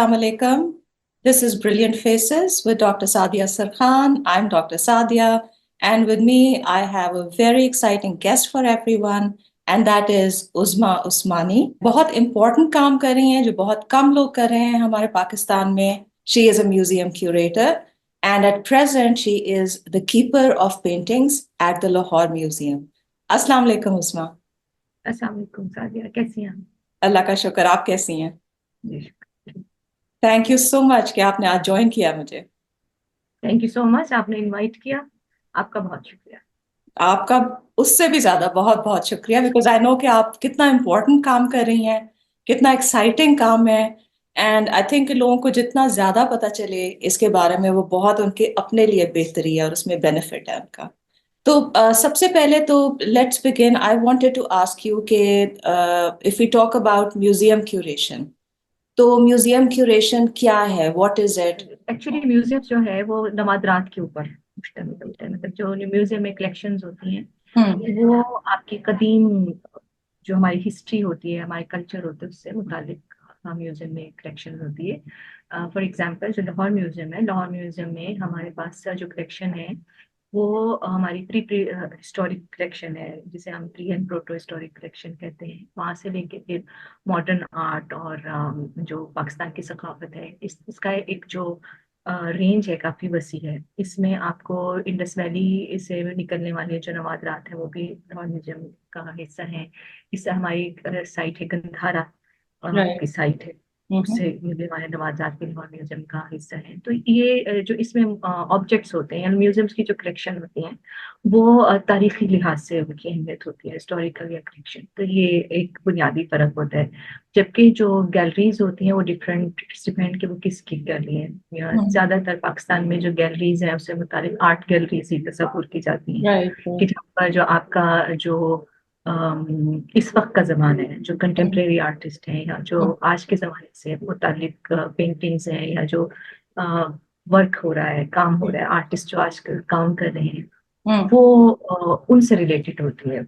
Assalamu alaikum. This is Brilliant Faces with Dr. Sadia Sarkhan. I'm Dr. Sadia, and with me, I have a very exciting guest for everyone, and that is Uzma Usmani. बहुत important काम कर रही हैं जो बहुत कम लोग कर रहे हैं हमारे पाकिस्तान में. She is a museum curator, and at present, she is the keeper of paintings at the Lahore Museum. Assalamu alaikum, Uzma. अस्सलाम वालेकुम सादिया, कैसी हैं आप? अल्लाह का शुक्र. आप कैसी हैं? जी, थैंक यू सो मच कि आपने आज ज्वाइन किया मुझे. थैंक यू सो मच, आपने इनवाइट किया, आपका बहुत शुक्रिया। आपका उससे भी ज्यादा बहुत बहुत शुक्रिया, बिकॉज आई नो कि आप कितना इम्पोर्टेंट काम कर रही हैं, कितना एक्साइटिंग काम है. एंड आई थिंक लोगों को जितना ज्यादा पता चले इसके बारे में वो बहुत उनके अपने लिए बेहतरी है और उसमें बेनिफिट है उनका. तो सबसे पहले तो let's begin. I wanted to ask you कि if we talk about museum curation, तो म्यूजियम क्यूरेशन क्या है, what is it? Actually museum जो है वो नवादरात के ऊपर मुश्तमिल होता है। मतलब जो म्यूजियम में कलेक्शंस होती हैं वो आपकी कदीम जो हमारी हिस्ट्री होती है, हमारे कल्चर होते हैं, उससे मुतालिक म्यूजियम में कलेक्शन होती है। फॉर एग्जांपल जो लाहौर म्यूजियम है, लाहौर म्यूजियम में हमारे पास जो कलेक्शन है वो हमारी प्री प्री हिस्टोरिक कलेक्शन है, जिसे हम pre and proto historic collection कहते हैं। वहाँ से लेके फिर मॉडर्न आर्ट और जो पाकिस्तान की सकाफत है, इसका एक जो रेंज है काफ़ी वसी है। इसमें आपको इंडस वैली से निकलने वाले जो नवादरात हैं वो भी लाहौर म्यूजियम का हिस्सा है। इससे हमारी साइट है गंधारा राइट. की साइट है, उससे मिलने वाले नवाजात भी लाहौर म्यूजियम का हिस्सा है। तो ये जो इसमें ऑब्जेक्ट्स होते हैं, म्यूजियम्स की जो कलेक्शन होती हैं वो तारीखी लिहाज से उनकी अहमियत होती है, हिस्टोरिकल या कलेक्शन। तो ये एक बुनियादी फर्क होता है। जबकि जो गैलरीज होती हैं वो डिफरेंट डिपेंड कि वो किसकी गैलरी है। या ज्यादातर पाकिस्तान में जो गैलरीज हैं उससे मुतालिक आर्ट गैलरीज ही तस्वुर की जाती हैं राइट. कि जहाँ पर जो आपका जो इस वक्त का जमाना है, जो कंटेम्प्रेरी आर्टिस्ट हैं या जो आज के जमाने से मुतालिक पेंटिंग्स हैं या जो वर्क हो रहा है, काम हो रहा है, आर्टिस्ट जो आजकल काम कर रहे हैं वो उनसे रिलेटेड होती है।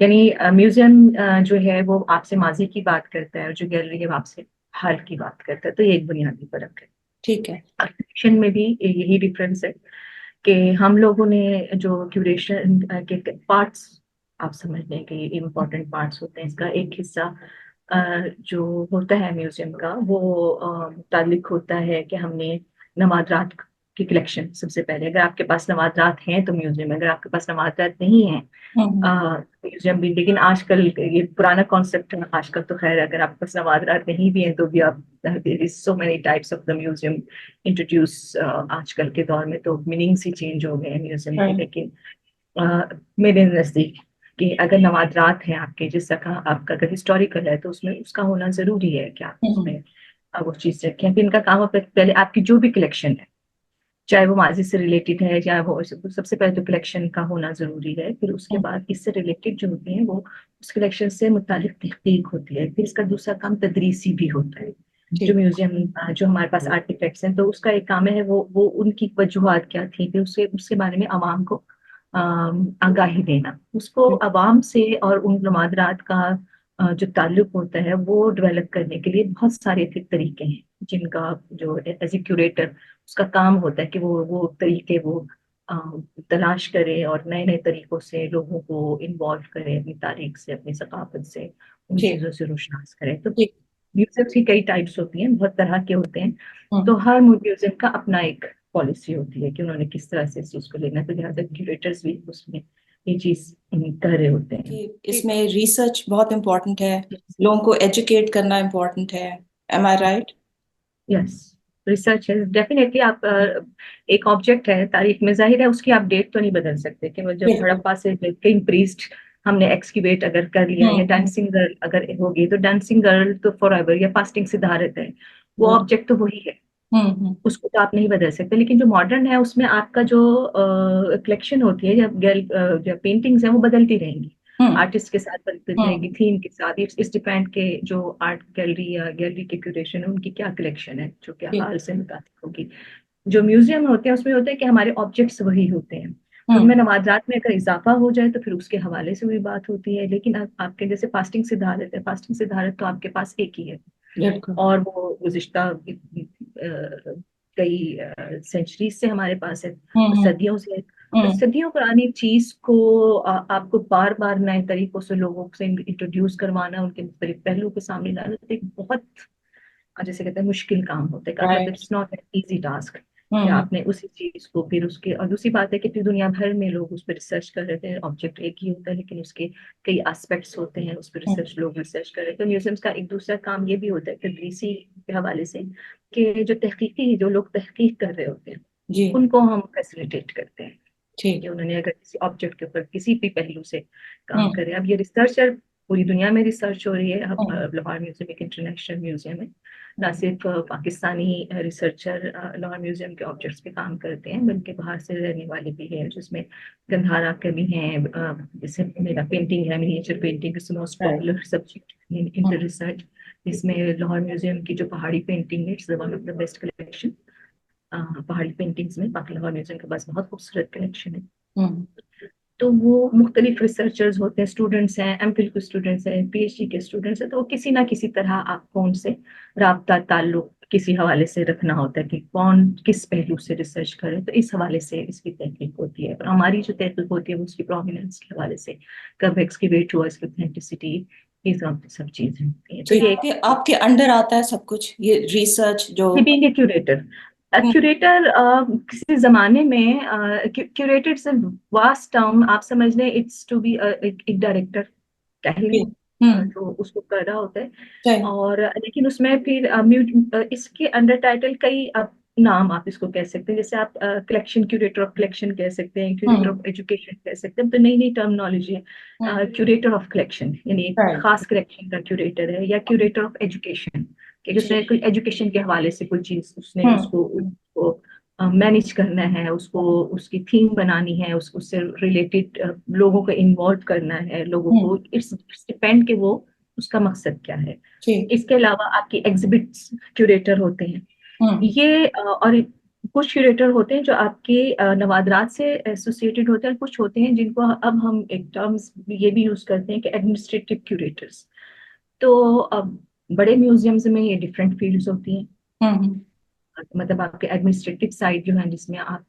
यानी म्यूजियम जो है वो आपसे माजी की बात करता है और जो गैलरी है वो आपसे हाल की बात करता है। तो ये एक बुनियादी फर्क है। ठीक है. क्यूरेशन में भी यही डिफरेंस है कि हम लोगों ने जो क्यूरेशन के पार्ट्स, आप समझ लें कि इम्पोर्टेंट पार्ट्स होते हैं, इसका एक हिस्सा जो होता है म्यूजियम का वो मुतालिक होता है कि हमने नवादरात की कलेक्शन। सबसे पहले अगर आपके पास नवादरात हैं तो म्यूजियम, अगर आपके पास नवादरात नहीं है म्यूजियम भी। लेकिन आजकल ये पुराना कॉन्सेप्ट है, आजकल तो खैर अगर आपके पास नवादरात नहीं भी हैं तो भी आप, there is so many types of the museum introduce आजकल के दौर में, तो मीनिंग्स ही चेंज हो गए हैं म्यूजियम के। लेकिन मेरे नजदीक कि अगर नवादरात हैं आपके, जिसका आपका अगर हिस्टोरिकल है तो उसमें उसका होना जरूरी है कि आप उसमें वो चीज रखें। फिर इनका काम पहले आपकी जो भी कलेक्शन है, चाहे वो माजी से रिलेटेड है या वो, सबसे पहले तो कलेक्शन का होना जरूरी है। फिर उसके बाद इससे रिलेटेड जो होती है वो उस कलेक्शन से मुतालिक तहकीक होती है। फिर इसका दूसरा काम तदरीसी भी होता है। जो म्यूजियम जो हमारे पास आर्टिफैक्ट्स हैं तो उसका एक काम है वो उनकी वजूहात क्या थी, फिर उसके बारे में आवाम को आगाही देना, उसको आवाम से और उन नवादरात का जो ताल्लुक होता है वो डेवलप करने के लिए बहुत सारे तरीके हैं जिनका जो एज ए क्यूरेटर उसका काम होता है कि वो तरीके वो तलाश करे और नए नए तरीकों से लोगों को इन्वॉल्व करे, अपनी तारीख से, अपनी सकाफत से, उन चीजों से रोशनास करे। तो म्यूजियम की कई टाइप्स होती हैं, बहुत तरह के होते हैं। तो हर म्यूजियम का अपना एक पॉलिसी होती है कि उन्होंने किस तरह से इस चीज को लेना है। तो लिहाजा क्यूरेटर्स भी उसमें ये चीज कर रहे होते हैं कि इसमें रिसर्च बहुत इम्पोर्टेंट है, लोगों को एजुकेट करना इम्पोर्टेंट है. एम आई राइट? यस, रिसर्च है डेफिनेटली। आप एक ऑब्जेक्ट है तारीख में, जाहिर है उसकी आप डेट तो नहीं बदल सकते कि वो जब हड़प्पा से किंग प्रीस्ट हमने एक्सक्यूवेट अगर कर लिया या डांसिंग गर्ल अगर होगी तो डांसिंग गर्ल तो फॉर एवर, या फास्टिंग सिद्धार्थ है, वो ऑब्जेक्ट तो वही है, उसको तो आप नहीं बदल सकते। लेकिन जो मॉडर्न है उसमें आपका जो कलेक्शन होती है या पेंटिंग्स है वो बदलती रहेंगी, आर्टिस्ट के साथ बदलती रहेगी, थीम के साथ। इस डिपेंड के जो आर्ट गैलरी या गैलरी के क्यूरेशन है उनकी क्या कलेक्शन है जो क्या हाल से मुताबिक होगी। जो म्यूजियम होते हैं उसमें होता है कि हमारे ऑब्जेक्ट्स वही होते हैं, तो उनमें नवाजात में अगर इजाफा हो जाए तो फिर उसके हवाले से भी बात होती है। लेकिन आपके जैसे फास्टिंग सिद्धार्थ है, फास्टिंग सिद्धार्थ तो आपके पास एक ही है, बिल्कुल। और वो गुज़िश्ता कई सेंचुरीज से हमारे पास है, हम्म। सदियों से। और हम्म। सदियों पुरानी चीज को आपको बार बार नए तरीकों से लोगों से इंट्रोड्यूस करवाना, उनके मुख्तलिफ पहलू के सामने लाना, तो एक बहुत जैसे कहते हैं मुश्किल काम होता है, मतलब right. It's not an easy task कि हम्म। आपने उसी चीज को फिर उसके, और दूसरी बात है कि फिर दुनिया भर में लोग उस पर रिसर्च कर रहे थे, ऑब्जेक्ट एक ही होता है लेकिन उसके कई एस्पेक्ट्स होते हैं, उस पर हम्म। रिसर्च लोग रिसर्च कर रहे थे। तो म्यूजियम्स का एक दूसरा काम ये भी होता है तदरीसी के हवाले से, कि जो लोग तहकीक कर रहे होते हैं जी। उनको हम फैसिलिटेट करते हैं ठीक। कि उन्होंने अगर किसी ऑब्जेक्ट के ऊपर किसी भी पहलू से काम हम्म। करे। अब ये रिसर्चर पूरी दुनिया में रिसर्च हो रही है। अब हम्म। लाहौर म्यूजियम एक इंटरनेशनल म्यूजियम है, ना सिर्फ पाकिस्तानी रिसर्चर लाहौर म्यूजियम के ऑब्जेक्ट्स पे काम करते हैं, बल्कि बाहर से रहने वाले भी हैं, जिसमें गंधारा के भी हैं। जैसे मेरा पेंटिंग है, miniature painting is most right. Popular subject in the hmm. Research. इसमें लाहौर म्यूजियम की जो पहाड़ी पेंटिंग है, it's one of the best collection पहाड़ी पेंटिंग्स में। बाकी लाहौर म्यूजियम के पास बहुत खूबसूरत कलेक्शन है। हम्म। तो वो मुख्तलिफ रिसर्चर्स होते हैं, स्टूडेंट्स हैं, एमफिल के स्टूडेंट्स हैं, पीएचडी के स्टूडेंट्स हैं, तो वो किसी ना किसी तरह आपको उनसे राब्ता ताल्लुक किसी हवाले से रखना होता है कि कौन किस पहलू से रिसर्च करे। तो इस हवाले से इसकी तहकीक होती है, और हमारी जो तहकीक होती है वो उसकी प्रोमिनेंस के हवाले से, कब एक्सकैवेट हुआ, इसकी ऑथेंटिसिटी, ये सब चीजें होती हैं। तो तो ये ये आपके आपके अंडर आता है सब कुछ, ये रिसर्च जो। Being a curator, hmm. Curator किसी जमाने में क्यूरेटर इट्स वास्ट टर्म, आप समझ लें इट्स टू बी एक डायरेक्टर कह लें, जी। हम्म। जो उसको कर रहा होता है। सही। और लेकिन उसमें फिर इसके अंडर टाइटल कई नाम आप इसको कह सकते हैं, जैसे आप कलेक्शन, क्यूरेटर ऑफ कलेक्शन कह सकते हैं, क्यूरेटर हम्म। ऑफ एजुकेशन कह सकते हैं। तो नई नई टर्मिनोलॉजी हम्म। है। क्यूरेटर ऑफ कलेक्शन यानी एक राइट। खास कलेक्शन का क्यूरेटर है, या क्यूरेटर ऑफ एजुकेशन कि जिसने जी। कोई एजुकेशन के हवाले से कोई चीज उसने हम्म। उसको मैनेज करना है, उसको उसकी थीम बनानी है, उससे रिलेटेड लोगों को इन्वॉल्व करना है, लोगों हम्म। को इट्स डिपेंड कि वो उसका मकसद क्या है। जी। इसके अलावा आपकी एग्जिबिट्स क्यूरेटर होते हैं। हम्म। ये और कुछ क्यूरेटर होते हैं जो आपके नवादरात से एसोसिएटेड होते हैं, कुछ होते हैं जिनको अब हम एक टर्म्स ये भी यूज करते हैं कि एडमिनिस्ट्रेटिव क्यूरेटर्स। तो अब बड़े म्यूजियम्स में ये डिफरेंट फील्ड्स होती हैं, हम्म। मतलब आपके एडमिनिस्ट्रेटिव साइड जो है जिसमें आप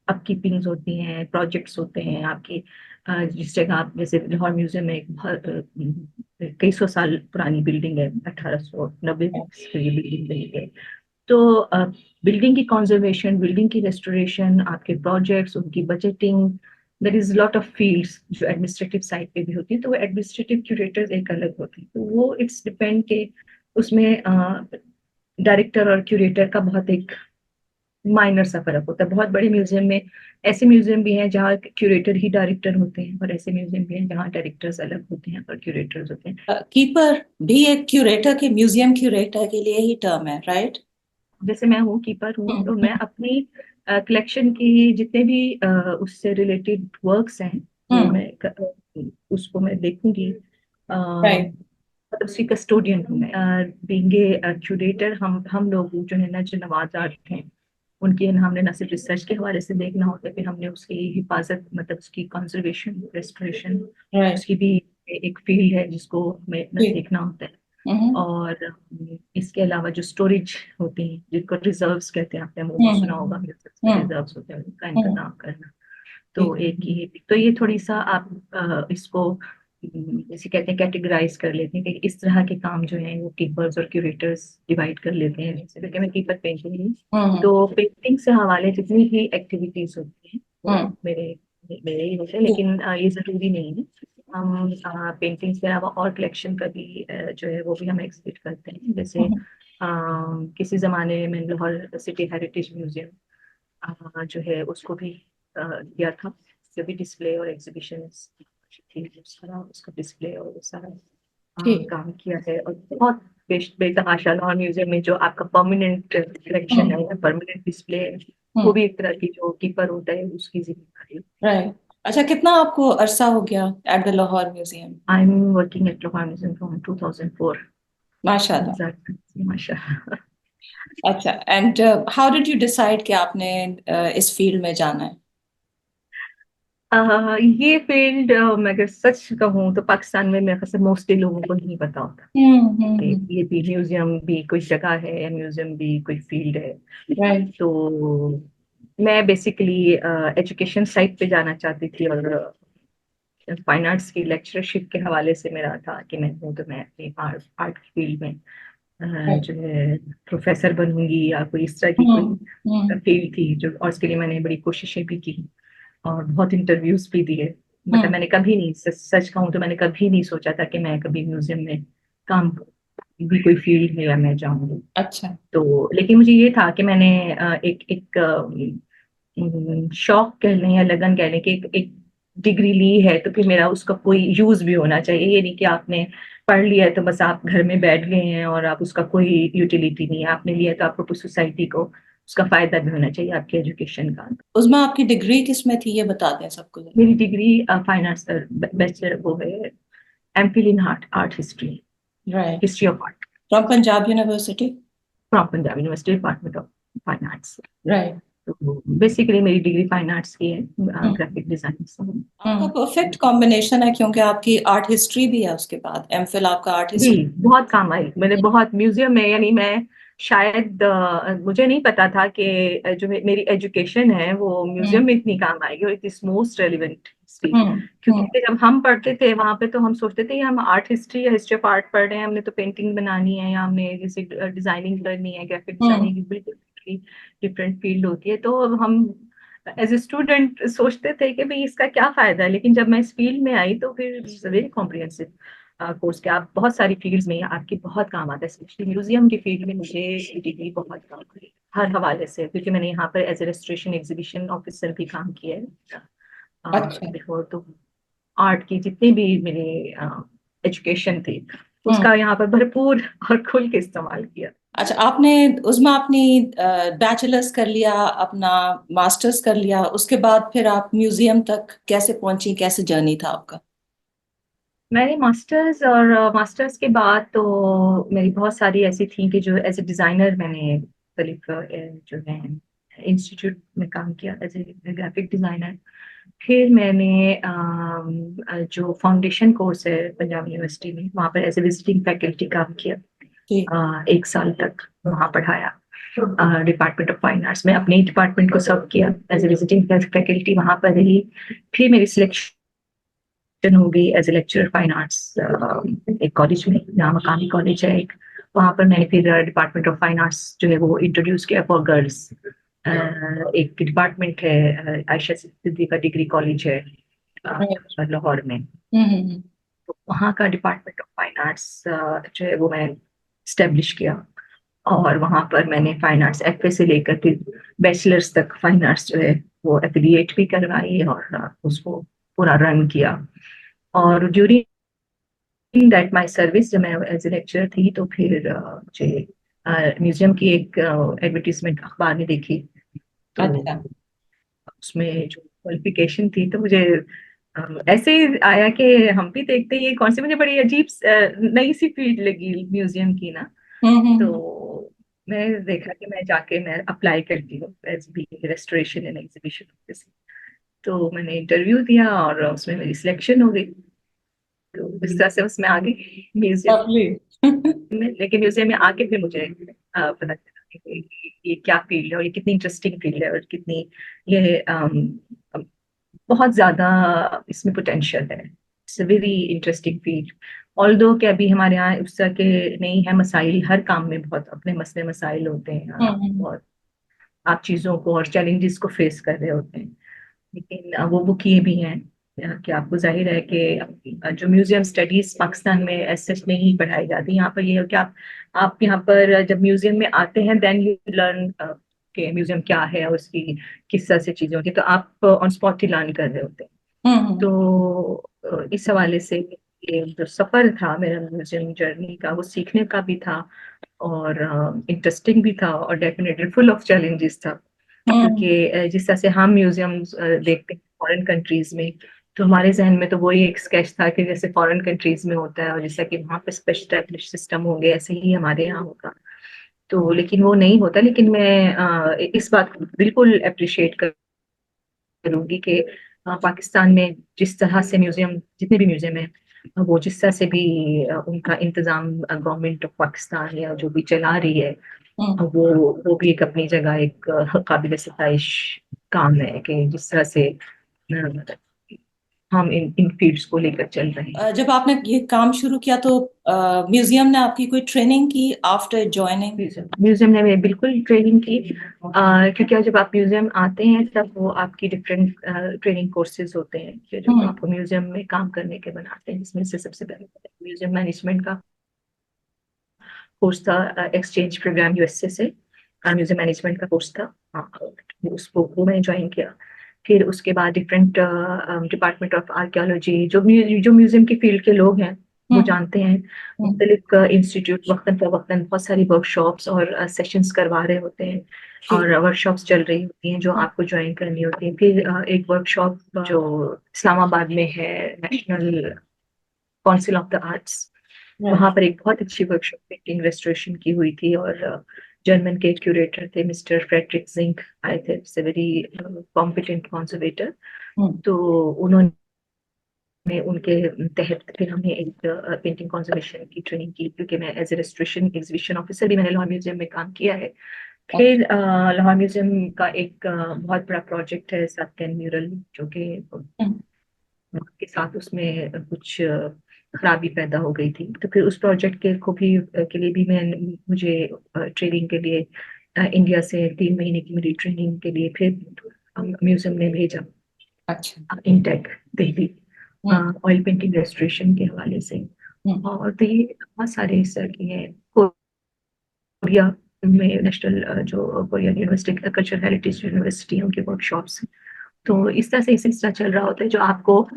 अपकीपिंग्स होती हैं, प्रोजेक्ट्स होते हैं आपके, जिस जगह आप, जैसे लाहौर म्यूजियम में एक बहुत कई सौ साल पुरानी बिल्डिंग है, 1890 से ये बिल्डिंग बनी है। तो बिल्डिंग की कंजर्वेशन, बिल्डिंग की रेस्टोरेशन, आपके प्रोजेक्ट्स, उनकी budgeting, there is lot of fields जो एडमिनिस्ट्रेटिव साइड पे भी होती है। तो वो एडमिनिस्ट्रेटिव क्यूरेटर्स एक अलग होते हैं, तो वो इट्स डिपेंड के उसमें डायरेक्टर और क्यूरेटर का बहुत एक माइनर सा फर्क होता है। बहुत बड़े म्यूजियम में, ऐसे म्यूजियम भी हैं जहाँ क्यूरेटर ही डायरेक्टर होते हैं, और ऐसे म्यूजियम भी हैं जहाँ डायरेक्टर्स अलग होते हैं और क्यूरेटर्स होते हैं। कीपर भी एक क्यूरेटर के, म्यूजियम क्यूरेटर के लिए ही टर्म है, राइट? जैसे मैं हूँ कीपर हूँ, तो मैं हम्म। अपनी कलेक्शन की जितने भी उससे रिलेटेड वर्क्स हैं वो हम्म। उसको मैं देखूंगी। राइट। मतलब उसकी कस्टोडियन हूँ मैं। बीइंग ए क्यूरेटर, हम लोग जो है ना, जो नवाजात हैं उनकी हमने न सिर्फ रिसर्च के हवाले से देखना होता है, फिर हमने उसकी हिफाजत, मतलब उसकी कंजर्वेशन, रेस्टोरेशन, राइट। उसकी भी एक फील्ड है जिसको हमें जी। देखना होता है। हम्म। और इसके अलावा जो स्टोरेज होती हैं, जिनको रिजर्व्स कहते हैं, आपने मुंह में सुना होगा, हम्म। हम्म। रिजर्व्स होते हैं, उनका हम्म। इंतजाम करना। जी। तो एक ये, तो ये थोड़ी सा आप इसको जैसे कहते हैं कैटेगराइज कर लेते हैं कि इस तरह के काम जो हैं वो कीपर्स और क्यूरेटर्स डिवाइड कर लेते हैं। जैसे क्योंकि मैं कीपर पेंटिंग हूँ, हम्म। तो पेंटिंग से हवाले जितनी भी एक्टिविटीज होती हैं वो हम्म। मेरे मेरे ही होते हैं, जी। लेकिन ये जरूरी नहीं है। हम पेंटिंग्स के अलावा और कलेक्शन का भी जो है वो भी हम एग्जिबिट करते हैं। जैसे हम्म। किसी जमाने में लाहौर सिटी हेरिटेज म्यूजियम जो है उसको भी दिया था, जो भी डिस्प्ले और एग्जीबिशन थी, सारा उसका डिस्प्ले और वो सारा ठीक। काम किया है। और बहुत बेतहाशा लाहौर म्यूजियम में जो आपका परमानेंट कलेक्शन हम्म। है या परमानेंट डिस्प्ले है, वो हम्म। भी एक तरह की जो कीपर होता है उसकी जिम्मेदारी। राइट। अच्छा, कितना आपको अरसा हो गया at the Lahore museum? I am working at Lahore museum from 2004। माशाल्लाह। 2000 माशाल्लाह। अच्छा, and how did you decide कि आपने इस फील्ड में जाना है? ये फील्ड मैं अगर सच कहूँ तो पाकिस्तान में मेरे ख्याल से मोस्टली लोगों को नहीं पता होता कि हम्म। ये भी म्यूजियम भी कोई जगह है या म्यूजियम भी कोई फील्ड है। राइट। तो मैं बेसिकली एजुकेशन साइड पे जाना चाहती थी, और फाइन आर्ट्स की लेक्चरशिप के हवाले से मेरा था कि मैं हूँ तो मैं अपनी आर्ट आर्ट की फील्ड में राइट। जो है प्रोफेसर बनूंगी या कोई इस तरह की कोई हम्म। फील्ड थी जो, और उसके लिए मैंने बड़ी कोशिशें भी की और बहुत इंटरव्यूज भी दिए। मतलब हम्म। मैंने कभी नहीं, सच कहूँ तो मैंने कभी नहीं सोचा था कि मैं कभी म्यूजियम में काम भी कोई फील्ड है या मैं जाऊंगी। अच्छा। तो लेकिन मुझे ये था कि मैंने एक एक शौक कह लें या लगन कह लें कि एक डिग्री ली है तो फिर मेरा उसका कोई यूज भी होना चाहिए। ये नहीं कि आपने पढ़ लिया है तो बस आप घर में बैठ गए हैं और आप उसका कोई यूटिलिटी नहीं है, आपने लिया है तो आपको कुछ सोसाइटी को उसका फायदा भी होना चाहिए आपके एजुकेशन का। उसमें आपकी डिग्री किस में थी, ये बता दें सबको जरा। मेरी डिग्री फाइन आर्ट्स बैचलर वो है, MPhil in art art history, right. History of art from Punjab university. From Punjab university department of fine arts. Right. तो बेसिकली मेरी डिग्री फाइन आर्ट्स की है, हम्म। ग्राफिक डिजाइन से। आपका परफेक्ट कॉम्बिनेशन है क्योंकि आपकी आर्ट हिस्ट्री भी है, उसके बाद एमफिल आपका आर्ट जी, हिस्ट्री। बहुत काम आई, मैंने बहुत म्यूजियम में, यानी मैं शायद मुझे नहीं पता था कि जो मेरी एजुकेशन है वो म्यूजियम हम्म। में इतनी काम आएगी, और it is most relevant history. Hmm. क्योंकि जब हम पढ़ते थे वहां पे तो हम सोचते थे कि हम आर्ट हिस्ट्री या हिस्ट्री ऑफ आर्ट पढ़ रहे हैं, हमने तो पेंटिंग बनानी है या हमने जैसे डिजाइनिंग करनी है, ग्राफिक हम्म। डिजाइनिंग बिल्कुल डिफरेंट फील्ड होती है। तो हम एज ए स्टूडेंट सोचते थे कि भाई इसका क्या फायदा है, लेकिन जब मैं इस फील्ड में आई तो फिर वेरी कॉम्प्रिहेंसिव कोर्स के, आप बहुत सारी फील्ड्स में आपकी बहुत काम आता है, स्पेशली म्यूजियम की फील्ड में मुझे डिग्री बहुत काम आई हर हवाले से, क्योंकि मैंने यहाँ पर as a restoration exhibition officer भी काम किया है अच्छा। बिफोर। तो आर्ट की जितनी भी मेरी एजुकेशन थी हम्म। उसका यहाँ पर भरपूर और खुल के इस्तेमाल किया। अच्छा, आपने उसमें अपनी बैचलर्स कर लिया, अपना मास्टर्स कर लिया, उसके बाद फिर आप म्यूजियम तक कैसे पहुंची, कैसे जर्नी था आपका? मैंने मास्टर्स, और मास्टर्स के बाद तो मेरी बहुत सारी ऐसी थी कि जो एज ए डिज़ाइनर मैंने मुख्तलिफ जो है इंस्टीट्यूट में काम किया एज ए ग्राफिक डिज़ाइनर। फिर मैंने जो फाउंडेशन कोर्स है पंजाब यूनिवर्सिटी में, वहाँ पर एज ए विजिटिंग फैकल्टी काम किया। जी। 1 साल तक वहाँ पढ़ाया डिपार्टमेंट ऑफ फाइन आर्ट्स में, अपने डिपार्टमेंट को सर्व किया एज ए विजिटिंग फैकल्टी, वहाँ पर रही। फिर मेरी सिलेक्शन हो गई as a lecturer fine arts एक कॉलेज में, यहाँ मकामी कॉलेज है एक, वहाँ पर मैंने फिर डिपार्टमेंट ऑफ फाइन आर्ट्स जो है वो इंट्रोड्यूस किया फॉर गर्ल्स। एक डिपार्टमेंट है आयशा सिद्दीका डिग्री कॉलेज है राइट। लाहौर में, हम्म। तो वहाँ का डिपार्टमेंट ऑफ फाइन आर्ट्स जो है वो मैं स्टेब्लिश किया। और वहाँ पर मैंने फाइन आर्ट्स एफए से लेकर फिर बैचलर्स तक फाइन आर्ट्स जो है वो एफिलिएट भी करवाई और उसको पूरा रन किया। और ड्यूरिंग दैट माय सर्विस जब मैं एज ए लेक्चरर थी तो फिर मुझे म्यूजियम की एक एडवर्टीजमेंट अखबार में देखी। तो अच्छा। उसमें जो क्वालिफिकेशन थी तो मुझे ऐसे ही आया कि हम भी देखते हैं ये कौन सी, मुझे बड़ी अजीब नई सी फील्ड लगी म्यूजियम की ना। हम्म। तो मैं देखा कि मैं जाके मैं अप्लाई करती हूँ as B restoration and exhibition officer. तो मैंने इंटरव्यू दिया और उसमें मेरी सिलेक्शन हो गई, तो इस तरह से उसमें आ गई म्यूजियम लवली। में। लेकिन म्यूजियम में आके फिर मुझे पता चला कि ये क्या फील्ड है और ये कितनी इंटरेस्टिंग फील्ड है, और कितनी ये बहुत ज्यादा इसमें पोटेंशियल है। It's a very interesting field. Although कि अभी हमारे यहाँ उस तरह के नहीं है मसाइल, हर काम में बहुत अपने मसले मसाइल होते हैं, हम्म। और आप चीजों को और चैलेंजेस को फेस कर रहे होते हैं। लेकिन वो बुक ये भी है कि आपको जाहिर है कि जो म्यूजियम स्टडीज पाकिस्तान में ऐसे नहीं पढ़ाई जाती, यहाँ पर ये है कि आप यहाँ पर जब म्यूजियम में आते हैं देन यू लर्न कि म्यूजियम क्या है और उसकी किस तरह से चीजें होती है, तो आप ऑन स्पॉट ही लर्न कर रहे होते हैं। हम्म। तो इस हवाले से ये जो सफर था मेरा म्यूजियम जर्नी का, वो सीखने का भी था और इंटरेस्टिंग भी था और डेफिनेटली फुल ऑफ चैलेंजेस था। हम्म। क्योंकि जिस तरह से हम म्यूजियम्स देखते हैं फॉरेन कंट्रीज में, तो हमारे जहन में तो वही एक स्केच था कि जैसे फॉरेन कंट्रीज में होता है और जैसा कि वहाँ पे स्पेशल सिस्टम होंगे ऐसे ही हमारे यहाँ होगा। तो लेकिन वो नहीं होता। लेकिन मैं इस बात को बिल्कुल अप्रिशिएट करूंगी कि पाकिस्तान में जिस तरह से म्यूजियम, जितने भी म्यूजियम है, वो जिस तरह से भी उनका इंतजाम गवर्नमेंट ऑफ पाकिस्तान या जो भी चला रही है, हम्म। वो भी एक अपनी जगह एक काबिल सिताइश काम है कि जिस तरह से अ, हम इन फील्ड्स को लेकर चल रहे हैं। जब आपने ये काम शुरू किया तो म्यूजियम ने आपकी कोई ट्रेनिंग की आफ्टर ज्वाइनिंग? म्यूजियम ने मेरी बिल्कुल ट्रेनिंग की, क्योंकि जब आप म्यूजियम आते हैं तब वो आपकी डिफरेंट ट्रेनिंग कोर्सेज होते हैं जो हम्म। आपको म्यूजियम में काम करने के बनाते हैं, जिसमें से सबसे पहले म्यूजियम मैनेजमेंट का कोर्स था, एक्सचेंज प्रोग्राम यूएसए से म्यूजियम मैनेजमेंट का कोर्स था। उसको वो मैंने ज्वाइन किया। फिर उसके बाद डिफरेंट डिपार्टमेंट ऑफ आर्कियोलॉजी, जो म्यूजियम की फील्ड के लोग हैं वो हम्म। जानते हैं, हम्म। मुख्तलिफ इंस्टीट्यूट वक्तन फवक्तन बहुत सारी वर्कशॉप्स और सेशंस करवा रहे होते हैं, जी। और वर्कशॉप्स चल रही होती हैं जो हम्म। आपको ज्वाइन करनी होती है। फिर एक वर्कशॉप जो इस्लामाबाद में है, national council of the arts, वहां पर एक बहुत अच्छी वर्कशॉप पेंटिंग रेस्टोरेशन की हुई थी, और जर्मन के क्यूरेटर थे मिस्टर फ्रेडरिक जिंक आए थे, वेरी कॉम्पिटेंट कंजर्वेटर। हम्म। तो उन्होंने उनके तहत फिर हमने एक पेंटिंग कंजर्वेशन की ट्रेनिंग की, क्योंकि मैं as a restoration exhibition officer भी मैंने लाहौर म्यूजियम में काम किया है। फिर लाहौर म्यूजियम का एक बहुत बड़ा प्रोजेक्ट है सत्यन म्यूरल, जो कि हम्म। के साथ उसमें कुछ खराबी पैदा हो गई थी। तो फिर उस प्रोजेक्ट के लिए भी मैं मुझे ट्रेनिंग के लिए इंडिया से 3 महीने की मेरी ट्रेनिंग के लिए फिर म्यूजियम ने भेजा, अच्छा। इंटेक दिल्ली, हम्म। ऑयल पेंटिंग रेस्टोरेशन के हवाले से। हम्म। और तो ये बहुत सारे इस तरह की हैं। कोरिया में नेशनल जो Korean university cultural heritage university है, उनके वर्कशॉप्स। तो इस तरह से एक सिलसिला चल रहा होता है जो आपको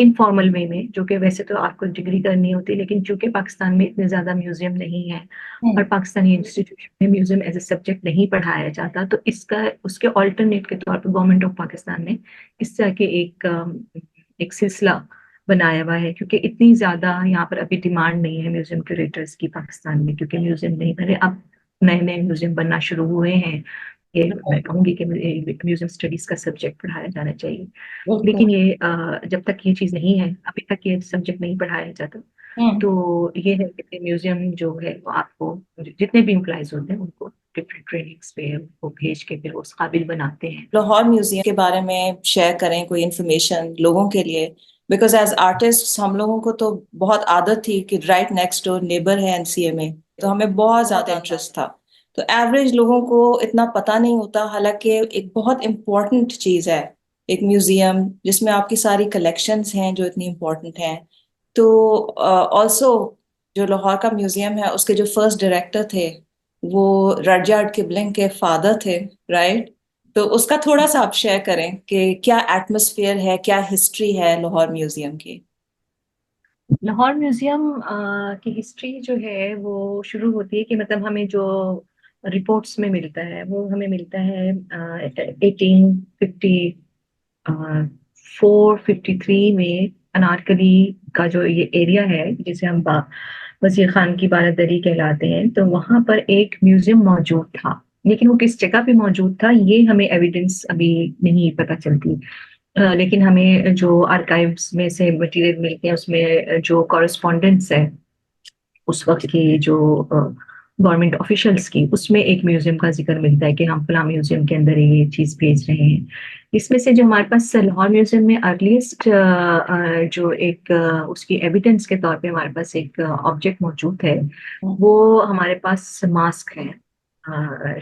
इनफॉर्मल वे में, जो कि वैसे तो आपको डिग्री करनी होती है, लेकिन चूंकि पाकिस्तान में इतने ज्यादा म्यूजियम नहीं है और हम्म। पाकिस्तानी इंस्टीट्यूशन में म्यूजियम एज ए सब्जेक्ट नहीं पढ़ाया जाता, तो इसका उसके ऑल्टरनेट के तौर पर गवर्नमेंट ऑफ पाकिस्तान ने इस तरह के एक सिलसिला बनाया हुआ है, क्योंकि इतनी ज्यादा यहाँ पर अभी डिमांड नहीं है म्यूजियम क्यूरेटर्स की पाकिस्तान में, क्योंकि म्यूजियम नहीं बने, अब नए नए म्यूजियम बनना शुरू हुए हैं। ये मैं कहूंगी कि म्यूजियम स्टडीज का सब्जेक्ट पढ़ाया जाना चाहिए, बिल्कुल। लेकिन ये जब तक ये चीज नहीं है, अभी तक ये सब्जेक्ट नहीं पढ़ाया जाता। हम्म। तो ये है कि म्यूजियम जो है वो आपको जितने भी इम्प्लॉयज होते हैं उनको डिफरेंट ट्रेनिंग्स पे उनको भेज के फिर वो उस काबिल बनाते हैं। लाहौर म्यूजियम के बारे में शेयर करें कोई इंफॉर्मेशन लोगों के लिए, बिकॉज एज आर्टिस्ट हम लोगों को तो बहुत आदत थी कि राइट नेक्स्ट डोर नेबर है एनसीए में, तो हमें बहुत ज्यादा इंटरेस्ट था। तो एवरेज लोगों को इतना पता नहीं होता, हालांकि एक बहुत इम्पोर्टेंट चीज है एक म्यूजियम जिसमें आपकी सारी कलेक्शंस हैं जो इतनी इम्पोर्टेंट हैं। तो ऑल्सो जो लाहौर का म्यूजियम है उसके जो फर्स्ट डायरेक्टर थे वो रडयार्ड किपलिंग के फादर थे, राइट? तो उसका थोड़ा सा आप शेयर करें कि क्या एटमॉस्फेयर है, क्या हिस्ट्री है लाहौर म्यूजियम की? लाहौर म्यूजियम की हिस्ट्री जो है वो शुरू होती है कि मतलब हमें जो रिपोर्ट्स में मिलता है वो हमें मिलता है 1854-53 में। अनारकली का जो ये एरिया है जिसे हम वजीर खान की बारादरी कहलाते हैं, तो वहां पर एक म्यूजियम मौजूद था, लेकिन वो किस जगह पे मौजूद था ये हमें एविडेंस अभी नहीं पता चलती। लेकिन हमें जो आर्काइव्स में से मटेरियल मिलते हैं उसमें जो कॉरेस्पॉन्डेंस है उस वक्त की जो गवर्नमेंट ऑफिशियल्स की, उसमें एक म्यूजियम का जिक्र मिलता है कि हम फला म्यूजियम के अंदर ये चीज भेज रहे हैं। इसमें से जो हमारे पास लाहौर म्यूजियम में अर्लीस्ट जो एक उसकी एविडेंस के तौर पे हमारे पास एक ऑब्जेक्ट मौजूद है, वो हमारे पास मास्क है,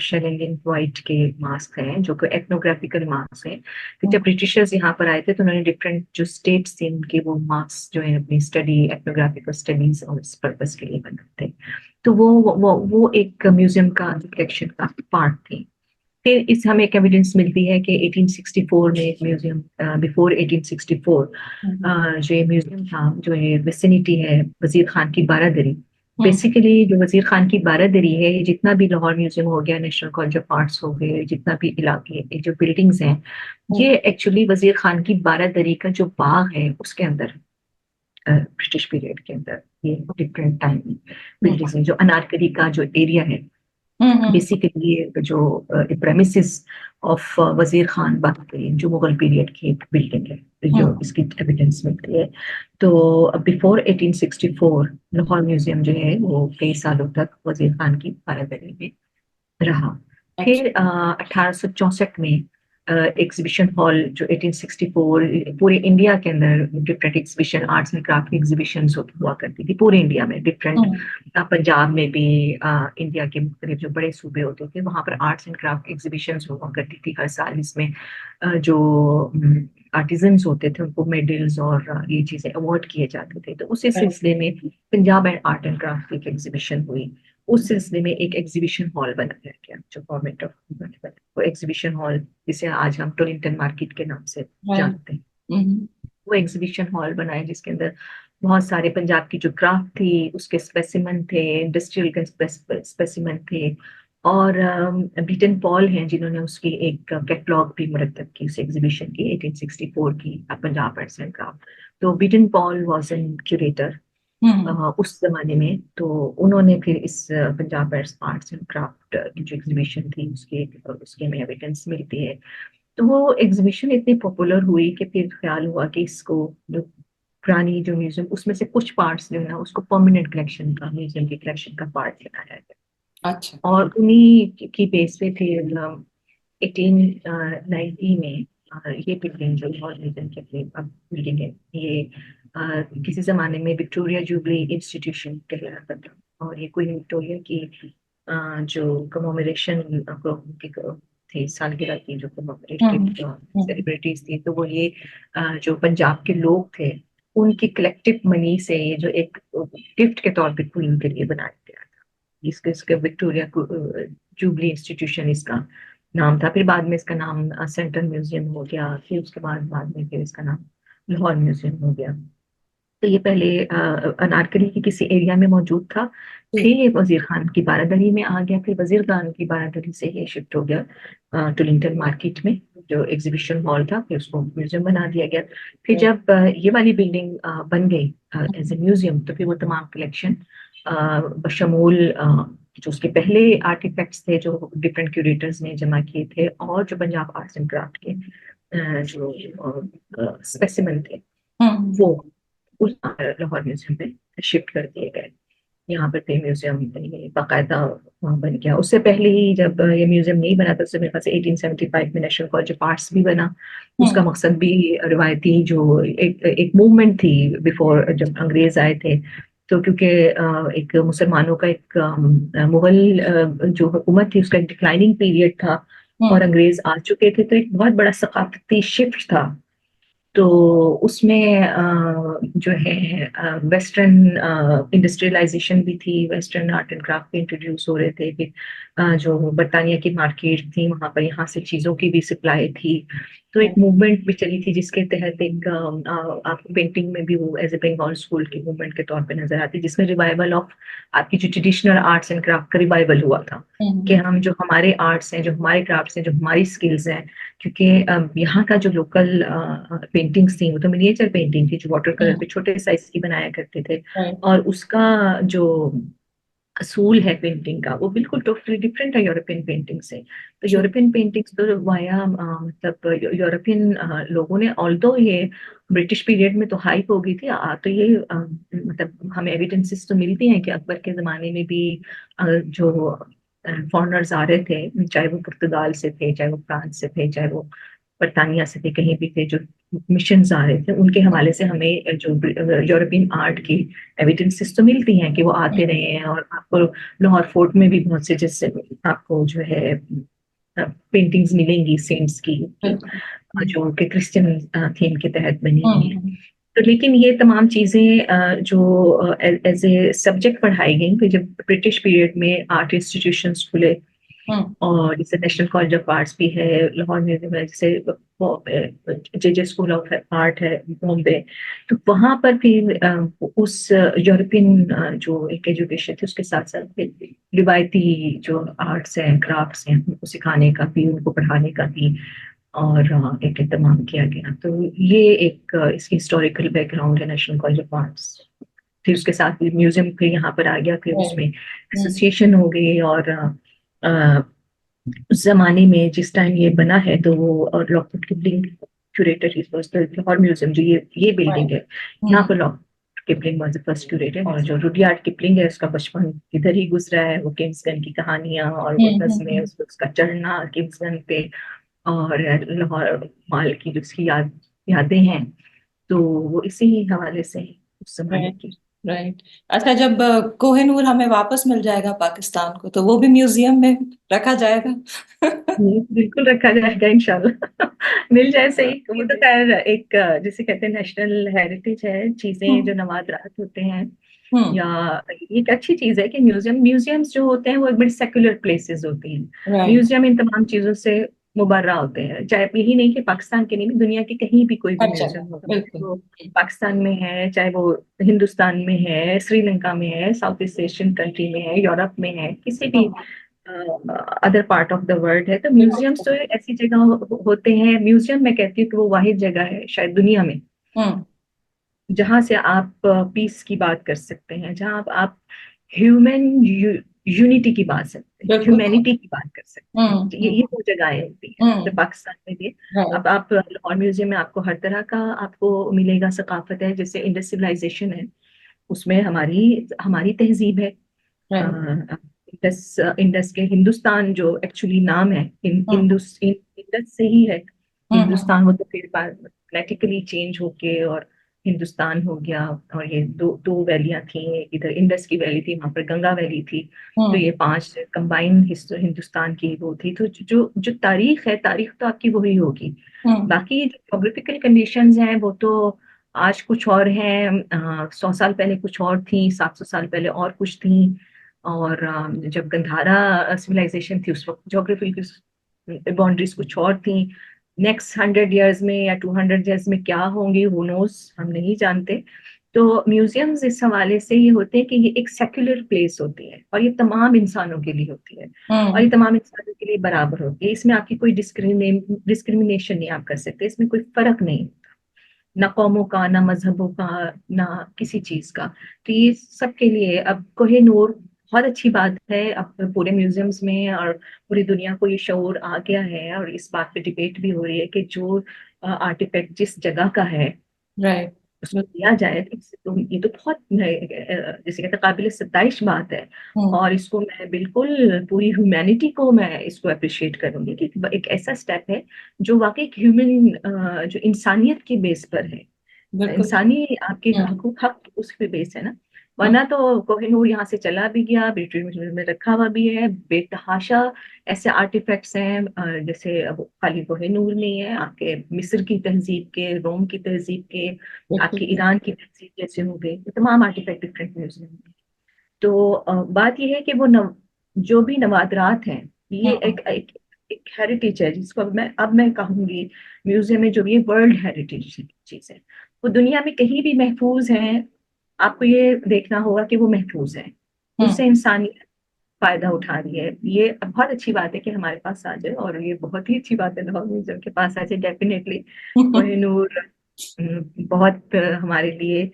शेलिंग वाइट के मास्क हैं जो कि एथनोग्राफिकल मास्क हैं। तो जब ब्रिटिशर्स यहाँ पर आए थे तो उन्होंने डिफरेंट जो स्टेट्स थे उनके वो मास्क जो है अपनी स्टडी, एथनोग्राफिकल स्टडीज और इस पर्पस के लिए बनाते थे। तो वो एक म्यूजियम का कलेक्शन का पार्ट थी। फिर इस हमें एक एविडेंस मिलती है कि 1864 में एक म्यूजियम, बिफोर 1864 जो ये म्यूजियम था, जो ये विसिनिटी है वजीर खान की बारादरी, बेसिकली जो वजीर खान की बारादरी है, ये जितना भी लाहौर म्यूजियम हो गया, नेशनल कॉलेज ऑफ आर्ट्स हो गए, जितना भी इलाके जो बिल्डिंग्स हैं, ये एक्चुअली वजीर खान की बारादरी का जो बाग है उसके अंदर ब्रिटिश पीरियड के अंदर ये डिफरेंट टाइम बिल्डिंग्स हैं। जो अनारकली का जो एरिया है हम्म बेसिकली जो प्रेमिसिस ऑफ वजीर खान बाग जो मुगल पीरियड की एक बिल्डिंग है जो हम्म इसकी एविडेंस मिलती है। तो बिफोर 1864 लाहौर म्यूजियम जो है वो कई सालों तक वजीर खान की बारादरी में रहा। अच्छा। फिर 1864 में एग्जीबिशन हॉल जो 1864 पूरे इंडिया के अंदर different exhibition arts and craft की एग्जीबिशन हुआ करती थी पूरे इंडिया में डिफरेंट। हम्म पंजाब में भी इंडिया के मुख्तलिफ जो बड़े सूबे होते थे वहां पर आर्ट्स एंड क्राफ्ट एग्जीबिशन हुआ करती थी हर साल। इसमें जो आर्टिजन्स होते थे उनको मेडल्स और ये चीजें अवार्ड किए जाते थे। तो उसी right, सिलसिले में Punjab and art and craft की एग्जीबिशन हुई। उस सिलसिले में एक एग्जीबिशन हॉल बनाया गया जो गवर्नमेंट ऑफ वो एग्जीबिशन हॉल जिसे आज हम टोलिंगटन मार्केट के नाम से right, जानते हैं। हम्म वो एग्जीबिशन हॉल बनाया जिसके अंदर बहुत सारे पंजाब की जो क्राफ्ट थी उसके स्पेसिमन थे, इंडस्ट्रियल के स्पेसिमन थे। और बीटन पॉल हैं जिन्होंने उसकी एक कैटलॉग भी मुरतब की उस एग्जीबिशन की 1864 की पंजाब आर्ट्स एंड क्राफ्ट। तो Baden Powell was an curator hmm उस जमाने में। तो उन्होंने फिर इस पंजाब आर्ट्स एंड क्राफ्ट की जो एग्जीबिशन थी उसके में एविडेंस मिलती है। तो वो एग्जीबिशन इतनी पॉपुलर हुई कि फिर ख्याल हुआ कि इसको जो पुरानी जो म्यूजियम उसमें से कुछ पार्ट्स जो है ना उसको परमानेंट कलेक्शन का म्यूजियम की कलेक्शन का पार्ट बनाया गया। अच्छा। और उन्हीं की बेस पे फिर 1890 में ये बिल्डिंग जो लाहौर म्यूजियम की अब बिल्डिंग है ये किसी जमाने में विक्टोरिया जुबली इंस्टीट्यूशन कहलाता था। और ये क्वीन विक्टोरिया की जो कमोमरेशन थी सालगिरह की जो कमोमरेटिव हम्म सेलिब्रिटीज थी। तो वो ये जो पंजाब के लोग थे उनकी कलेक्टिव मनी से ये जो एक गिफ्ट के तौर पे क्वीन के लिए बनाया गया था। इसके विक्टोरिया जुबली इंस्टीट्यूशन इसका नाम था। फिर बाद में इसका नाम सेंट्रल म्यूजियम हो गया। फिर उसके बाद में फिर इसका नाम लाहौर म्यूजियम हो गया। तो ये पहले अनारकली के किसी एरिया में मौजूद था। जी। फिर ये वजीर खान की बारादरी में आ गया। फिर वजीर खान की बारादरी से ये शिफ्ट हो गया टुलिंगटन मार्केट में जो एग्जीबिशन हॉल था। फिर उसको म्यूजियम बना दिया गया। फिर right, जब ये वाली बिल्डिंग बन गई एज ए म्यूजियम तो फिर वो तमाम कलेक्शन बशमूल जो उसके पहले आर्टिफैक्ट्स थे जो डिफरेंट क्यूरेटर्स ने जमा किए थे और जो पंजाब आर्ट्स एंड क्राफ्ट के जो स्पेसिमेन थे हम्म वो उस लाहौर म्यूजियम में शिफ्ट कर दिए गए। यहाँ पर फिर म्यूजियम ये बाकायदा वहाँ बन गया। उससे पहले ही जब ये म्यूजियम नहीं बना था उससे मेरे पास 1875 में नेशनल कॉलेज ऑफ आर्ट्स भी बना। उसका हम्म मकसद भी रिवायती जो एक मूवमेंट थी बिफोर जब अंग्रेज आए थे। तो क्योंकि एक मुसलमानों का एक मुगल जो हुकूमत थी उसका एक डिक्लाइनिंग पीरियड था और हम्म अंग्रेज आ चुके थे। तो एक बहुत बड़ा सकाफती शिफ्ट था। तो उसमें जो है वेस्टर्न इंडस्ट्रियलाइजेशन भी थी। वेस्टर्न आर्ट एंड क्राफ्ट भी इंट्रोड्यूस हो रहे थे। फिर जो बरतानिया की मार्केट थी वहां पर यहाँ से चीजों की भी सप्लाई थी। तो एक मूवमेंट भी चली थी जिसके तहत एक आपको पेंटिंग में भी वो एज ए बंगाल स्कूल की मूवमेंट के तौर पे नजर आती जिसमें रिवाइवल ऑफ आपकी जो ट्रेडिशनल आर्ट्स एंड क्राफ्ट का रिवाइवल हुआ था कि हम्म हम जो हमारे आर्ट्स हैं जो हमारे क्राफ्ट्स हैं जो हमारी स्किल्स हैं। क्योंकि यहाँ का जो लोकल पेंटिंग्स थी वो तो मिनिएचर पेंटिंग थी जो वाटर कलर हम्म पे छोटे साइज की बनाया करते थे। right, और उसका जो असूल है पेंटिंग का वो बिल्कुल टोटली डिफरेंट है यूरोपियन पेंटिंग से। तो true, यूरोपियन पेंटिंग्स तो वाया मतलब यूरोपियन लोगों ने ऑल्दो ये ब्रिटिश पीरियड में तो हाइप हो गई थी तो ये मतलब हमें एविडेंसेस तो मिलती हैं कि अकबर के ज़माने में भी जो फॉरेनर्स आ रहे थे चाहे वो पुर्तगाल से थे चाहे वो फ्रांस से थे चाहे वो बरतानिया से थे कहीं भी थे जो मिशन आ रहे थे उनके हवाले से हमें जो यूरोपियन आर्ट की एविडेंसेस तो मिलती हैं कि वो आते हम्म रहे हैं। और आपको लाहौर फोर्ट में भी बहुत से जैसे आपको जो है पेंटिंग्स मिलेंगी सेंट्स की बिल्कुल, जो कि क्रिश्चियन थीम के तहत बनी हुई है। हम्म तो लेकिन ये तमाम चीजें जो एज ए सब्जेक्ट पढ़ाई गई फिर जब ब्रिटिश पीरियड में आर्ट इंस्टीट्यूशंस खुले हम्म और जैसे नेशनल कॉलेज ऑफ आर्ट्स भी है लाहौर म्यूजियम है जैसे जे स्कूल ऑफ आर्ट है बॉम्बे। तो वहां पर फिर उस यूरोपियन जो एक एजुकेशन थी उसके साथ साथ फिर रिवायती जो आर्ट्स हैं क्राफ्ट्स हैं उनको सिखाने का भी उनको पढ़ाने का भी और एक इत्तेमाम किया गया। तो ये एक इसकी हिस्टोरिकल बैकग्राउंड है नेशनल कॉलेज ऑफ आर्ट्स। फिर उसके साथ म्यूजियम फिर यहाँ पर आ गया फिर right, उसमें हम्म एसोसिएशन हो गई और उस जमाने में जिस टाइम ये बना है, तो वो और Lockwood Kipling curator Lahore museum, जो ये बिल्डिंग है, यहाँ हम्म पर Lockwood Kipling was the first curator. और जो रुडयार्ड किपलिंग है, उसका बचपन इधर ही गुजरा है। वो किंग्सगन की कहानियां और वो नज़्में, हम्म। उसका चढ़ना किंग्सगन पे, और लाहौर माल की जो उसकी यादें हैं, तो वो इसी ही हवाले से है, उस जमाने राइट की। राइट। अच्छा, जब कोहिनूर हमें वापस मिल जाएगा पाकिस्तान को, तो वो भी म्यूजियम में रखा जाएगा? बिल्कुल रखा जाएगा इंशाल्लाह। मिल जाए सही। वो तो खैर एक जिसे कहते हैं नेशनल हेरिटेज है, चीजें जो हम्म नवादरात होते हैं, हम्म। या ये एक अच्छी चीज है कि म्यूजियम्स जो होते हैं वो एक बड़ी सेक्युलर प्लेसेस होती हैं। राइट। म्यूजियम इन तमाम चीजों से मुबर्रा होते हैं, चाहे यही नहीं कि पाकिस्तान के नहीं भी, दुनिया के कहीं भी कोई भी अच्छा, म्यूजियम होगा, चाहे बिल्कुल। वो पाकिस्तान में है, चाहे वो हिंदुस्तान में है, श्रीलंका में है, साउथ ईस्ट एशियन कंट्री में है, यूरोप में है, किसी भी hmm other part of the world है, तो म्यूजियम्स तो ऐसी जगह होते हैं। म्यूजियम मैं कहती हूँ कि वो वाहिद जगह है शायद दुनिया में हम्म जहां से आप पीस की बात कर सकते हैं, जहां आप ह्यूमन यूनिटी की बात सकते हैं, बिल्कुल। ह्यूमैनिटी की बात कर सकते हैं। ये हम्म। वो जगहें होती हैं जो हम्म। पाकिस्तान में भी है। अब राइट आप लाहौर म्यूजियम में आपको हर तरह का आपको मिलेगा, सकाफत है, जैसे इंडस सिविलाइजेशन है, उसमें हमारी हमारी तहजीब है। राइट। इंडस इंडस के हिंदुस्तान जो एक्चुअली नाम है, हम्म इंडस से ही है हम्म। हिंदुस्तान। वो तो फिर फोनेटिकली चेंज होके और हिंदुस्तान हो गया। और ये दो दो वैलियां थी, इधर इंडस की वैली थी, वहां पर गंगा वैली थी, तो हम्म ये पांच कंबाइंड हिंदुस्तान की वो थी। तो जो जो तारीख है, तारीख तो आपकी वही होगी। हम्म। बाकी जो जोग्राफिकल कंडीशंस हैं वो तो आज कुछ और हैं, 100 साल पहले कुछ और थी, 700 साल पहले और कुछ थी। और जब गंधारा सिविलाइजेशन थी उस वक्त जोग्राफिकल बाउंड्रीज कुछ और थी। नेक्स्ट 100 ईयर्स में या 200 ईयर्स में क्या होंगी, हु नोज, हम नहीं जानते। तो म्यूजियम्स इस हवाले से ये होते हैं कि ये एक सेक्युलर प्लेस होती है, और ये तमाम इंसानों के लिए होती है, और ये हम्म। तमाम इंसानों के लिए बराबर होती है। इसमें आपकी कोई डिस्क्रिमिनेशन नहीं आप कर सकते, इसमें कोई फर्क नहीं, ना कौमों का, ना मजहबों का, ना किसी चीज का। तो ये सबके लिए अब कोहिनूर बहुत अच्छी बात है। अब पूरे म्यूजियम्स में और पूरी दुनिया को ये शऊर आ गया है, और इस बात पे डिबेट भी हो रही है कि जो आर्टिफैक्ट जिस जगह का है राइट। उसको दिया जाए। तो ये तो बहुत जैसे कहते हैं काबिल सत्ताइश बात है। हम्म और इसको मैं बिल्कुल पूरी ह्यूमैनिटी को मैं इसको अप्रिशिएट करूंगी कि एक ऐसा स्टेप है जो वाकई ह्यूमन, जो इंसानियत की बेस पर है, बिल्कुल। इंसानी आपके हम्म हकूक हक उस पे बेस है ना। हम्म वरना तो कोहिनूर यहाँ से चला भी गया, ब्रिटिश म्यूजियम में रखा हुआ भी है, बेतहाशा ऐसे आर्टिफैक्ट्स हैं। जैसे अब खाली कोहिनूर नहीं है, आपके मिस्र की तहजीब के, रोम की तहजीब के, बिल्कुल। आपके ईरान की तहजीब जैसे हो गए, ये तमाम आर्टिफैक्ट डिफरेंट म्यूजियम में। तो बात यह है कि वो जो भी नवादरात हैं, ये हम्म एक हेरिटेज है जिसको अब मैं कहूंगी म्यूजियम में, जो ये वर्ल्ड हेरिटेज चीज है, वो दुनिया में कहीं भी महफूज है। आपको ये देखना होगा कि वो महफूज है, हम्म। उससे इंसानियत फायदा उठा रही है। ये बहुत अच्छी बात है कि हमारे पास आ जाए, और ये बहुत ही अच्छी बात है लाहौर म्यूजियम के पास आ जाए डेफिनेटली। कोहिनूर बहुत हमारे लिए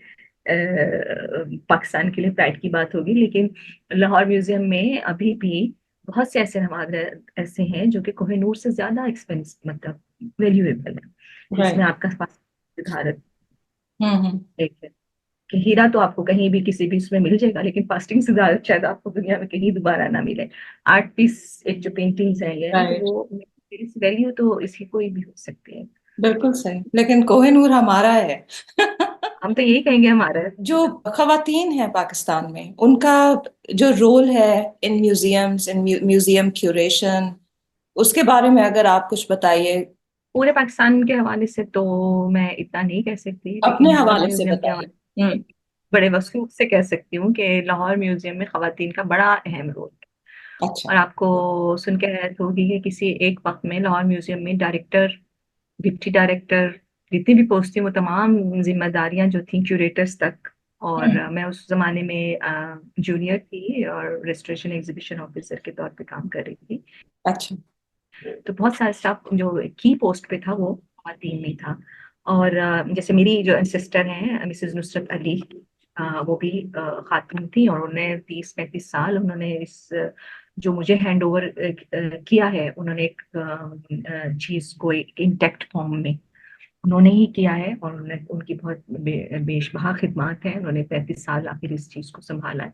पाकिस्तान के लिए प्राइड की बात होगी। लेकिन लाहौर म्यूजियम में अभी भी बहुत से ऐसे नवादे ऐसे हैं जो कि कोहिनूर से ज्यादा एक्सपेंस मतलब वैल्यूएबल है, जिसमें राइट। आपका पास सिद्धार्थ हम्म। एक है कि हीरा तो आपको कहीं भी किसी भी उसमें मिल जाएगा, लेकिन फास्टिंग सिद्धार्थ शायद आपको दुनिया में कहीं दोबारा ना मिले। आर्ट पीस एक जो पेंटिंग्स है ये, तो राइट। वो इस वैल्यू तो इसकी कोई भी हो सकती है। बिल्कुल सही, लेकिन कोहिनूर हमारा है। हम तो यही कहेंगे हमारा है। जो खवातीन हैं पाकिस्तान में, उनका जो रोल है इन म्यूजियम्स, इन म्यूजियम क्यूरेशन, उसके बारे में अगर आप कुछ बताइए। पूरे पाकिस्तान के हवाले से तो मैं इतना नहीं कह सकती, अपने लेकिन लाहौर हवाले से म्यूजियम के बताइए। हवाले से बड़े वसूख से कह सकती हूँ कि लाहौर म्यूजियम में खवातीन का बड़ा अहम रोल है। अच्छा। और आपको सुन के हैरत होगी कि किसी एक वक्त में लाहौर म्यूजियम में डायरेक्टर, डिप्टी डायरेक्टर, जितनी भी पोस्ट थी, वो तमाम जिम्मेदारियां जो थी क्यूरेटर्स तक। और हम्म। मैं उस जमाने में जूनियर थी और रेस्टोरेशन एग्जीबिशन ऑफिसर के तौर पे काम कर रही थी। अच्छा। तो बहुत सारा स्टाफ जो की पोस्ट पे था वो खातन में था। और जैसे मेरी जो सिस्टर हैं मिसेस नुसरत अली, वो भी खातून थी, और उन्हें 30-35 साल उन्होंने इस जो मुझे हैंड ओवर किया है, उन्होंने एक चीज को एक इंटैक्ट फॉर्म में उन्होंने ही किया है, और उनकी बहुत बेशबहा खिदमत है। उन्होंने 35 साल आखिर इस चीज को संभाला है,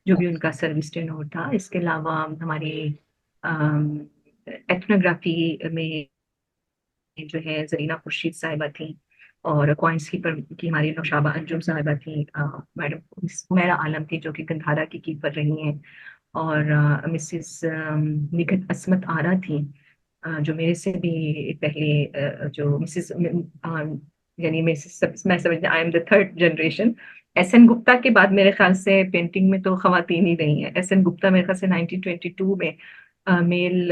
जो भी उनका सर्विस टेन्योर था। इसके अलावा हमारी एथनोग्राफी में जो है जरीना खुर्शीद साहिबा थी, और कॉइन्स कीपर की हमारी नौशाबा अंजुम साहिबा थी, मैडम हुमैरा आलम थी जो कि गंधारा की कीपर रही हैं, और मिसिस निगत असमत आरा थी, जो मेरे से भी पहले जो मिसिस यानी मैं समझती I am the third generation. S N Gupta के बाद मेरे ख्याल से पेंटिंग में तो खवातीन ही रही हैं। एस एन गुप्ता मेरे ख्याल से 1922 में मेल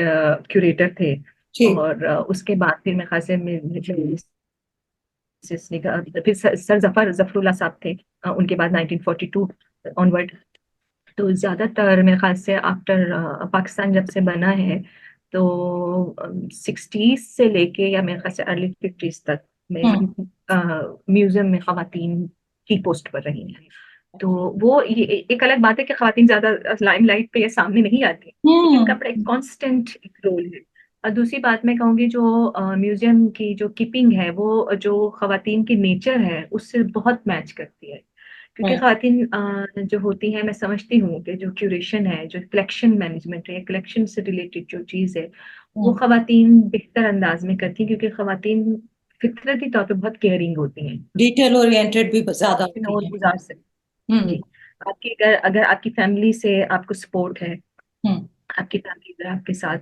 क्यूरेटर थे, जी। और उसके बाद फिर मेरे ख्याल से फिर सर जफरुल्लाह साहब थे, उनके बाद 1942 ऑनवर्ड। तो ज्यादातर मेरे ख्याल से आफ्टर पाकिस्तान जब से बना है, तो 60s से लेके या मेरे ख्याल से अर्ली 50s तक में हम्म। म्यूजियम में खवातीन की पोस्ट पर रही हैं। तो वो ये एक अलग बात है कि खवातीन ज्यादा लाइमलाइट पे या सामने नहीं आती, लेकिन उनका हम्म। बड़ा कॉन्स्टेंट रोल है। और दूसरी बात मैं कहूंगी, जो म्यूजियम की जो कीपिंग है, वो जो खवातीन की नेचर है उससे बहुत मैच करती है। क्योंकि राइट। खातिन जो होती हैं, मैं समझती हूँ कि जो क्यूरेशन है, जो कलेक्शन मैनेजमेंट है, कलेक्शन से रिलेटेड जो चीज़ है, वो हम्म। खवातीन बेहतर अंदाज में करती हैं, क्योंकि खवातीन फितरती तौर पे बहुत केयरिंग होती हैं। डिटेल ओरिएंटेड भी ज्यादा लेकिन होती और है। गुजार सकती हम्म। जी। आपकी अगर अगर आपकी फैमिली से आपको सपोर्ट है, हम्म। आपकी फैमिली अगर आपके साथ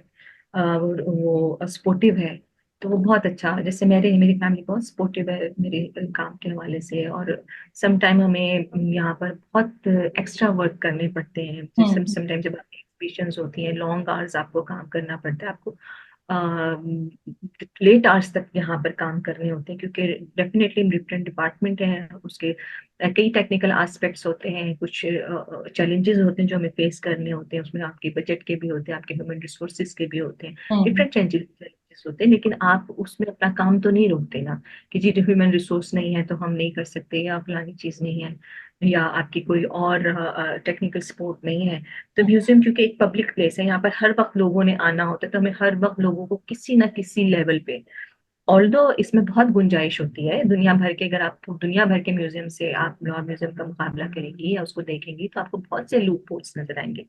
वो सपोर्टिव है, तो वो बहुत अच्छा। जैसे मेरी फैमिली बहुत सपोर्टिव है मेरे काम के हवाले से, और सम टाइम हमें यहाँ पर बहुत एक्स्ट्रा वर्क करने पड़ते हैं। जैसे हम्म। सम टाइम जब आपकी एग्जीबिशंस होती हैं, लॉन्ग आवर्स आपको काम करना पड़ता है, आपको लेट आवर्स तक यहाँ पर काम करने होते हैं, क्योंकि डेफिनेटली डिफरेंट डिपार्टमेंट हैं, उसके कई टेक्निकल एस्पेक्ट्स होते हैं, कुछ चैलेंजेस होते हैं जो हमें फेस करने होते हैं। उसमें आपके बजट के भी होते हैं, आपके ह्यूमन रिसोर्सेज के भी होते हैं, हम्म। डिफरेंट चैलेंजेस होते हैं। लेकिन आप उसमें अपना काम तो नहीं रोकते ना, कि जी ह्यूमन रिसोर्स नहीं है तो हम नहीं कर सकते, या फलानी चीज नहीं है, या आपकी कोई और टेक्निकल सपोर्ट नहीं है। तो म्यूजियम क्योंकि एक पब्लिक प्लेस है, यहाँ पर हर वक्त लोगों ने आना होता है, तो हमें हर वक्त लोगों को किसी ना किसी लेवल पे, ऑल्दो इसमें बहुत गुंजाइश होती है दुनिया भर के, अगर आप दुनिया भर के म्यूजियम से आप लाहौर म्यूजियम का मुकाबला करेंगी या उसको देखेंगी, तो आपको बहुत से लूप होल्स नजर आएंगे।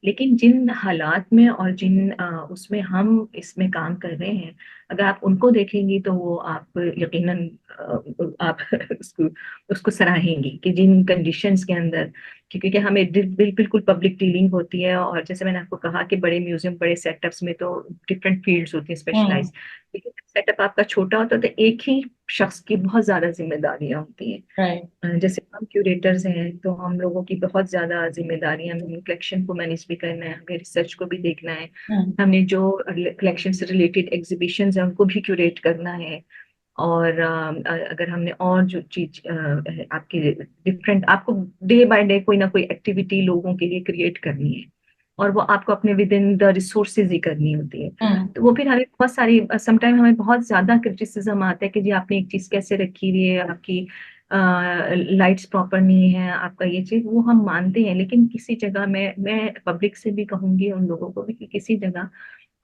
लेकिन जिन हालात में और जिन उसमें हम इसमें काम कर रहे हैं, अगर आप उनको देखेंगी, तो वो आप यकीनन आप उसको उसको सराहेंगी कि जिन कंडीशंस के अंदर, क्योंकि हमें बिल्कुल पब्लिक डीलिंग होती है। और जैसे मैंने आपको कहा कि बड़े म्यूजियम, बड़े सेटअप्स में तो डिफरेंट फील्ड्स होती हैं हम्म। स्पेशलाइज, लेकिन सेटअप आपका छोटा होता है तो एक ही शख्स की बहुत ज्यादा जिम्मेदारियां होती हैं। राइट। जैसे हम क्यूरेटर्स हैं, तो हम लोगों की बहुत ज्यादा जिम्मेदारियां, हमें कलेक्शन को मैनेज भी करना है, हमें रिसर्च को भी देखना है, हम्म। हमने जो कलेक्शन से रिलेटेड एग्जीबिशंस हैं उनको भी क्यूरेट करना है। और अगर हमने और जो चीज आपके डिफरेंट, आपको डे बाय डे कोई ना कोई एक्टिविटी लोगों के लिए क्रिएट करनी है, और वो आपको अपने विद इन द रिसोर्सेज ही करनी होती है। हम्म। तो वो फिर हमें बहुत सारी, समटाइम हमें बहुत ज्यादा क्रिटिसिज्म आता है कि जी आपने एक चीज कैसे रखी हुई है, आपकी लाइट्स प्रॉपर नहीं है, आपका ये चीज, वो हम मानते हैं। लेकिन किसी जगह मैं पब्लिक से भी कहूंगी, उन लोगों को भी, कि किसी जगह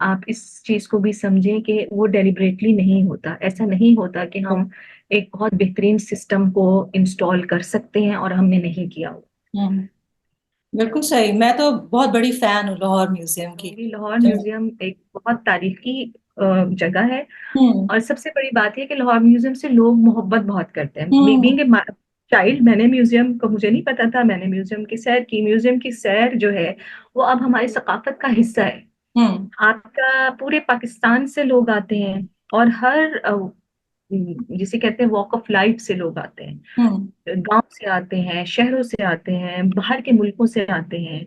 आप इस चीज को भी समझें कि वो डेलिबरेटली नहीं होता। ऐसा नहीं होता कि हम एक बहुत बेहतरीन सिस्टम को इंस्टॉल कर सकते हैं और हमने नहीं किया हो। हम्म। बिल्कुल सही। मैं तो बहुत बड़ी फैन हूँ लाहौर म्यूजियम की। मेरी लाहौर तो म्यूजियम एक बहुत तारीखी जगह है। हम्म। और सबसे बड़ी बात है कि लाहौर म्यूजियम से लोग मोहब्बत बहुत करते हैं। हम्म। बीइंग ए चाइल्ड, मैंने म्यूजियम को, मुझे नहीं पता था, मैंने म्यूजियम की सैर की। म्यूजियम की सैर जो है वो अब हमारी सकाफत का हिस्सा है। हम्म। आपका पूरे पाकिस्तान से लोग आते हैं, और हर जिसे कहते हैं वॉक ऑफ लाइफ से लोग आते हैं, हम्म। गांव से आते हैं, शहरों से आते हैं, बाहर के मुल्कों से आते हैं।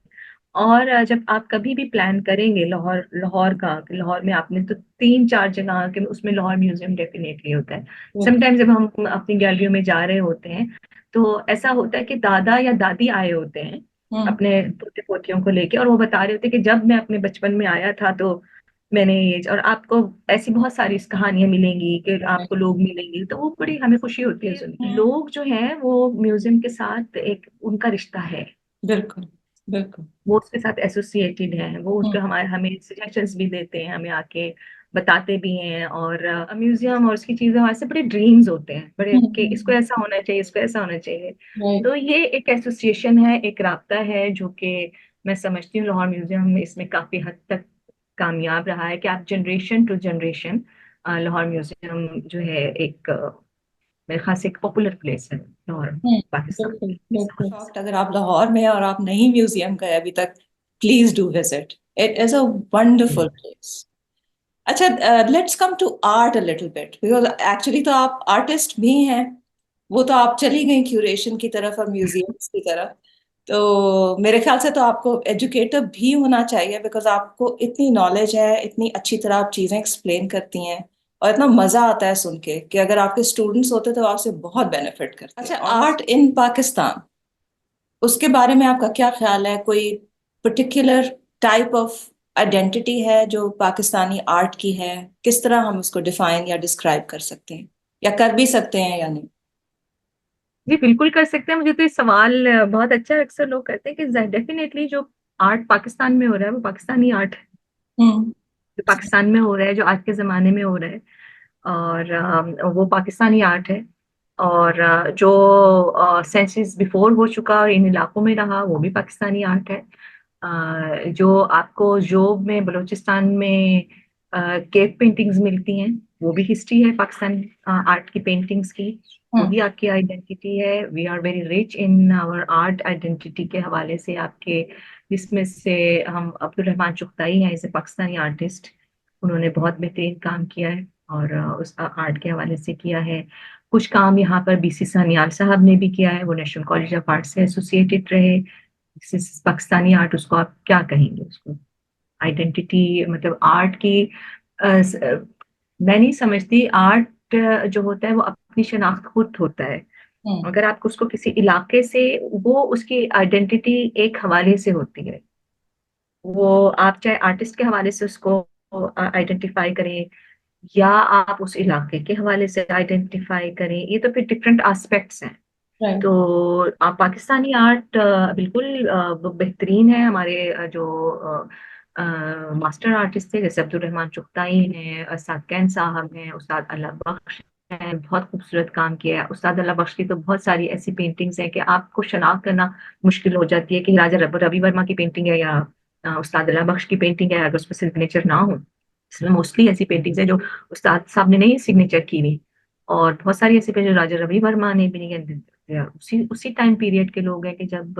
और जब आप कभी भी प्लान करेंगे लाहौर लाहौर का, लाहौर में आपने तो 3-4 जगह के उसमें लाहौर म्यूजियम डेफिनेटली होता है। बिल्कुल। समटाइम्स जब हम अपनी गैलरियों में जा रहे होते हैं, तो ऐसा होता है कि दादा या दादी आए होते हैं हम्म। अपने पोते पोतियों को लेके, और वो बता रहे होते हैं कि जब मैं अपने बचपन में आया था तो मैंने ये, और आपको ऐसी बहुत सारी इस कहानियां मिलेंगी कि आपको लोग मिलेंगे, तो वो बड़ी हमें खुशी होती है सुन के। हम्म। लोग जो हैं वो म्यूजियम के साथ एक उनका रिश्ता है। बिल्कुल। बिल्कुल। वो उसके साथ एसोसिएटेड है, वो उसके हम्म। हमारे हमें सजेशंस भी देते हैं, हमें आके बताते भी हैं। और म्यूजियम और उसकी चीजें हमारे से बड़े ड्रीम्स होते हैं बड़े, कि इसको ऐसा होना चाहिए, इसको ऐसा होना चाहिए। राइट। तो ये एक एसोसिएशन है, एक राब्ता है, जो कि मैं समझती हूँ लाहौर म्यूजियम इसमें काफी हद तक कामयाब रहा है, कि आप generation to generation Lahore museum जो है एक मेरे ख्याल से एक पॉपुलर प्लेस है लाहौर, पाकिस्तान बिल्कुल के बिल्कुल। हिसाब से। शॉक्ड, अगर आप लाहौर में हैं और आप नहीं म्यूजियम गए अभी तक, please do visit, it is a wonderful place. अच्छा, let's come to art a little bit, because actually तो आप आर्टिस्ट भी हैं। वो तो आप चली गई क्यूरेशन की तरफ और म्यूजियम्स की तरफ, तो मेरे ख्याल से तो आपको एजुकेटर भी होना चाहिए, बिकॉज आपको इतनी नॉलेज है, इतनी अच्छी तरह आप चीजें एक्सप्लेन करती हैं, और इतना मजा आता है सुन के कि अगर आपके स्टूडेंट्स होते तो आपसे बहुत बेनिफिट करते। अच्छा, आर्ट इन पाकिस्तान, उसके बारे में आपका क्या ख्याल है? कोई पर्टिकुलर टाइप ऑफ आइडेंटिटी है जो पाकिस्तानी आर्ट की है? किस तरह हम उसको डिफाइन या डिस्क्राइब कर सकते हैं, या कर भी सकते हैं या नहीं? जी बिल्कुल कर सकते हैं। मुझे तो ये सवाल बहुत अच्छा अक्सर लोग करते हैं कि डेफिनेटली जो आर्ट पाकिस्तान में हो रहा है वो पाकिस्तानी आर्ट है, हम्म। जो पाकिस्तान में हो रहा है, जो आज के जमाने में हो रहा है, और वो पाकिस्तानी आर्ट है। और जो सेंचुरीज बिफोर हो चुका और इन इलाकों में रहा वो भी पाकिस्तानी आर्ट है। जो आपको जोब में बलूचिस्तान में केव पेंटिंग्स मिलती हैं, वो भी हिस्ट्री है पाकिस्तानी आर्ट की पेंटिंग्स की, वो भी हम्म। आपकी आइडेंटिटी है। We are very rich in our art identity के हवाले से आपके, जिसमें से हम अब्दुल रहमान चुगताई हैं, एज ए पाकिस्तानी आर्टिस्ट, उन्होंने बहुत बेहतरीन काम किया है और उस आर्ट के हवाले से किया है। कुछ काम यहाँ पर बीसी सान्याल साहब ने भी किया है, वो नेशनल कॉलेज ऑफ आर्ट से एसोसिएटेड रहे। पाकिस्तानी आर्ट, उसको आप क्या कहेंगे, उसको आइडेंटिटी मतलब आर्ट की मैं नहीं समझती। आर्ट जो होता है वो अपनी शनाख्त खुद होता है। हम्म। अगर आपको उसको किसी इलाके से, वो उसकी आइडेंटिटी एक हवाले से होती है। वो आप चाहे आर्टिस्ट के हवाले से उसको आइडेंटिफाई करें, या आप उस इलाके के हवाले से आइडेंटिफाई करें, ये तो फिर डिफरेंट एस्पेक्ट्स हैं। राइट। तो पाकिस्तानी आर्ट बिल्कुल बेहतरीन है। हमारे मास्टर आर्टिस्ट थे, जैसे अब्दुल रहमान चुगताई हैं, उस्ताद कैन साहब हैं, उस्ताद अल्लाह बख्श हैं, बहुत खूबसूरत काम किया है। उस्ताद अल्लाह बख्श की तो बहुत सारी ऐसी पेंटिंग्स हैं कि आपको शनाख्त करना मुश्किल हो जाती है कि राजा रवि वर्मा की पेंटिंग है या उस्ताद अल्लाह बख्श की पेंटिंग है, अगर उसमें सिग्नेचर ना हो। इसमें मोस्टली ऐसी पेंटिंग्स हैं जो उस्ताद साहब ने नहीं सिग्नेचर की हुई, और बहुत सारी ऐसी पेंटिंग राजा रवि वर्मा ने भी नहीं। या उसी उसी टाइम पीरियड के लोग हैं कि जब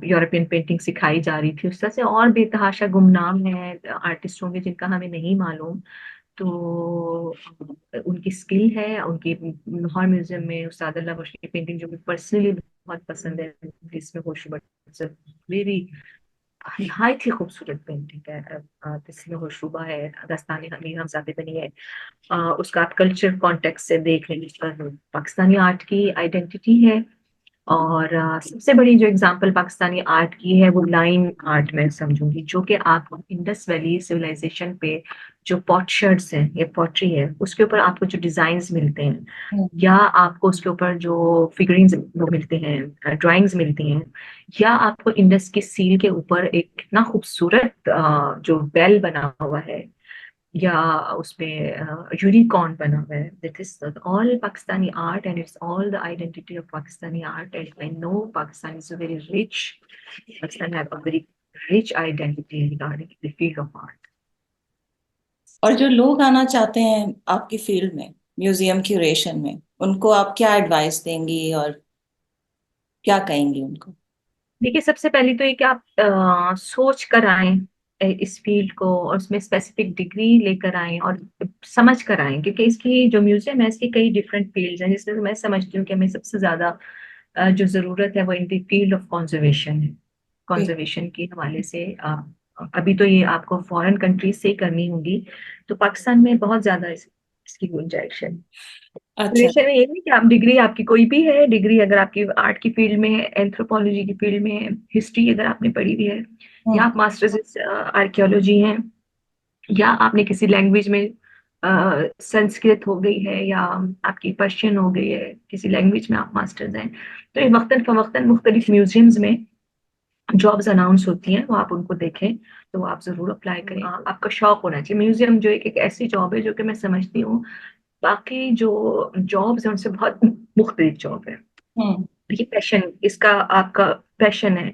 यूरोपियन पेंटिंग सिखाई जा रही थी। उस तरह से और बेतहाशा गुमनाम है आर्टिस्ट होंगे जिनका हमें नहीं मालूम। तो उनकी स्किल है, उनकी लाहौर म्यूजियम में उस्ताद अल्लाह बख्श की पेंटिंग जो मुझे पर्सनली बहुत पसंद है, इसमें होशो बट वेरी निहायत ही खूबसूरत पेंटिंग है। जिसमें होशरुबा है, दस्ताने हमीर हमजादे बनी है। उसका आप कल्चर कॉन्टेक्स्ट से देख लें, पाकिस्तानी आर्ट की आइडेंटिटी है। और सबसे बड़ी जो एग्जांपल पाकिस्तानी आर्ट की है वो लाइन आर्ट में समझूंगी, जो कि आप इंडस वैली सिविलाइजेशन पे जो पॉटशर्ड्स हैं, ये पॉटरी है, उसके ऊपर आपको जो डिजाइन्स मिलते हैं, हम्म। या आपको उसके ऊपर जो फिगरिंग्स वो मिलते हैं, ड्राइंग्स मिलती हैं, या आपको इंडस की सील के ऊपर एक कितना खूबसूरत जो बेल बना हुआ है, या उसमें यूनिकॉर्न बना हुआ है। This is all Pakistani art and it's all the identity of Pakistani art. And I know Pakistan is a very rich, Pakistan have a very rich identity regarding the field of art. और जो लोग आना चाहते हैं आपकी फील्ड में, म्यूजियम क्यूरेशन में, उनको आप क्या एडवाइस देंगी और क्या कहेंगी उनको? देखिए, सबसे पहले तो ये कि आप सोच कर आए इस फील्ड को, और उसमें स्पेसिफिक डिग्री लेकर आए और समझ कर आए, क्योंकि इसकी जो म्यूजियम है इसकी कई डिफरेंट फील्ड्स हैं, जिसमें मैं समझती हूँ कि हमें सबसे ज्यादा जो जरूरत है वो in the field of conservation है। कंजर्वेशन के हवाले से अभी तो ये आपको फॉरेन कंट्रीज से ही करनी होगी, तो पाकिस्तान में बहुत ज्यादा इसकी गुंजाइश है। अच्छा। रिलेशन में ये नहीं कि आप डिग्री आपकी कोई भी है, डिग्री अगर आपकी आर्ट की फील्ड में है, एंथ्रोपोलॉजी की फील्ड में है, हिस्ट्री अगर आपने पढ़ी हुई है, या हम्म। आप मास्टर्स आर्कियोलॉजी हैं, या आपने किसी लैंग्वेज में संस्कृत हो गई है, या आपकी पर्शियन हो गई है, किसी लैंग्वेज में आप मास्टर्स हैं, तो ये वक्तन फवक्तन मुख्तलिफ म्यूजियम्स में जॉब्स अनाउंस होती हैं, वो आप उनको देखें, तो आप जरूर अप्लाई करें। आपका शौक होना चाहिए। म्यूजियम जो एक ऐसी जॉब है जो कि मैं समझती हूँ बाकी जो जॉब्स हैं उनसे बहुत मुख्तलिफ जॉब है। हम्म ये पैशन, इसका आपका पैशन है,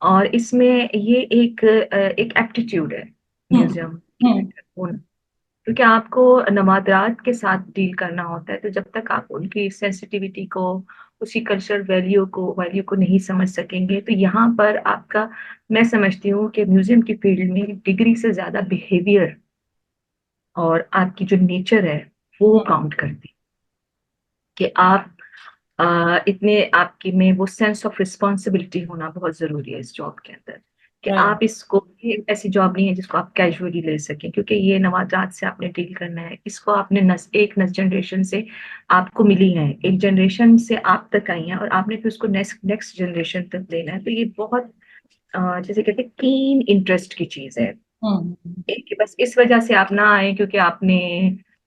और इसमें ये एक एप्टीट्यूड है हम्म म्यूजियम हम्म क्यूरेटर होना। क्योंकि आपको नवादरात के साथ डील करना होता है, तो जब तक आप उनकी सेंसिटिविटी को, उसी कल्चर वैल्यू को नहीं समझ सकेंगे, तो यहाँ पर आपका, मैं समझती हूँ कि म्यूजियम की फील्ड में डिग्री से ज्यादा बिहेवियर और आपकी जो नेचर है वो हम्म काउंट करती है। कि आप इतने आपकी में वो सेंस ऑफ रिस्पॉन्सिबिलिटी होना बहुत जरूरी है इस जॉब के अंदर। कि राइट आप इसको, ये ऐसी जॉब नहीं है जिसको आप कैजुअली ले सकें, क्योंकि ये नवाजात से आपने डील करना है। इसको आपने एक नस जनरेशन से आपको मिली है, एक जनरेशन से आप तक आई है, और आपने फिर उसको नेक्स्ट नेक्स्ट जनरेशन तक देना है। तो ये बहुत जैसे कहते हैं कीन इंटरेस्ट की चीज है। हम्म कि बस इस वजह से आप ना आए क्योंकि आपने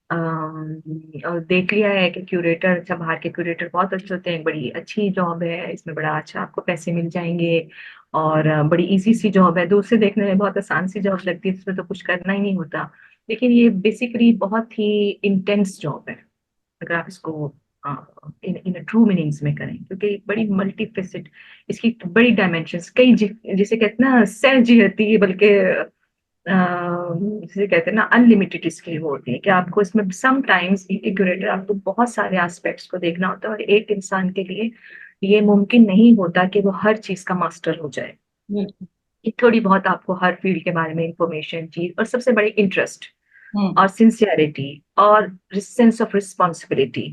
देख लिया है कि क्यूरेटर, अच्छा बाहर के क्यूरेटर बहुत अच्छे होते हैं, बड़ी अच्छी जॉब है, इसमें बड़ा अच्छा आपको पैसे मिल जाएंगे, और बड़ी इजी सी जॉब है, दूर से देखने में बहुत आसान सी जॉब लगती है, इसमें तो कुछ करना ही नहीं होता। लेकिन ये बेसिकली बहुत ही इंटेंस जॉब है अगर आप इसको इन इन ट्रू मीनिंग्स में करें, क्योंकि बड़ी मल्टीफेसेट, इसकी बड़ी डायमेंशंस, कई जिसे कहते हैं ना सह जिहती है, बल्कि जिसे कहते हैं ना अनलिमिटेड स्किल होती है। कि आपको इसमें समटाइम्स क्यूरेटर आपको बहुत सारे एस्पेक्ट्स को देखना होता है, और एक इंसान के लिए ये मुमकिन नहीं होता कि वो हर चीज का मास्टर हो जाए। हम्म ये थोड़ी बहुत आपको हर फील्ड के बारे में इंफॉर्मेशन चीज, और सबसे बड़ी इंटरेस्ट हम्म और सिंसियरिटी और सेंस ऑफ रिस्पॉन्सिबिलिटी,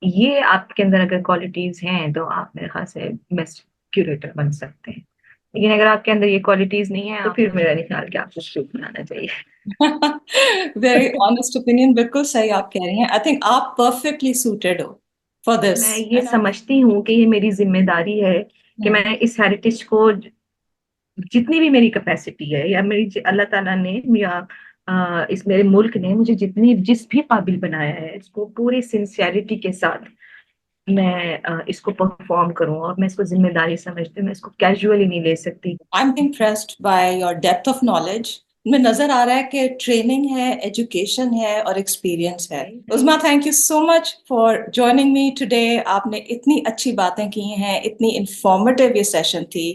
ये आपके अंदर अगर क्वालिटीज हैं तो आप मेरे ख्याल से बेस्ट क्यूरेटर बन सकते हैं। लेकिन अगर आपके अंदर ये क्वालिटीज नहीं है तो फिर मेरा नहीं ख्याल कि आपको शुरू बनाना चाहिए। वेरी ऑनेस्ट ओपिनियन, बिल्कुल सही आप कह रही हैं। आई थिंक आप परफेक्टली सूटेड हो फॉर दिस, मैं है ये ना? समझती हूँ कि ये मेरी जिम्मेदारी है कि हम्म मैं इस हेरिटेज को, जितनी भी मेरी कैपेसिटी है, या अल्लाह ताला ने या इस मेरे मुल्क ने मुझे जिस भी काबिल बनाया है, इसको पूरी सिंसियरिटी के साथ मैं इसको परफॉर्म करूं, और मैं इसको जिम्मेदारी समझती हूँ, मैं इसको कैजुअली नहीं ले सकती। I am impressed by your depth of knowledge. में नजर आ रहा है कि ट्रेनिंग है, एजुकेशन है और एक्सपीरियंस है। Usma, thank you so much for joining me today. आपने इतनी अच्छी बातें की हैं, इतनी इंफॉर्मेटिव ये सेशन थी,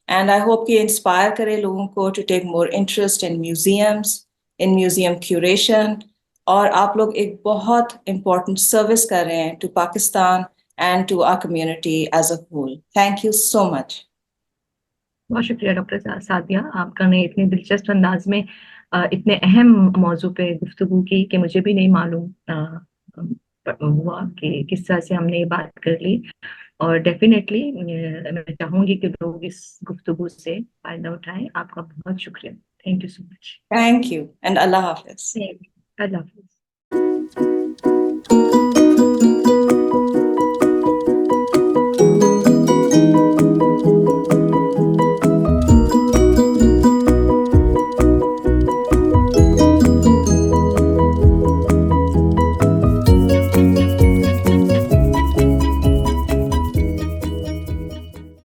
एंड आई होप कि इंस्पायर करे लोगों को to take more interest in museums, in museum curation. और आप लोग एक बहुत इम्पोर्टेंट सर्विस कर रहे हैं to Pakistan and to our community as a whole. Thank you so much. बहुत शुक्रिया डॉक्टर सादिया, आपका ने इतने दिलचस्प अंदाज में इतने अहम मौजू पे गुफ्तगू की कि मुझे भी नहीं मालूम हुआ कि किस तरह से हमने ये बात कर ली। और डेफिनेटली मैं चाहूंगी कि लोग इस गुफ्तगू से फायदा उठाएं। आपका बहुत शुक्रिया। Thank you so much. Thank you and Allah Hafiz. Allah Hafiz.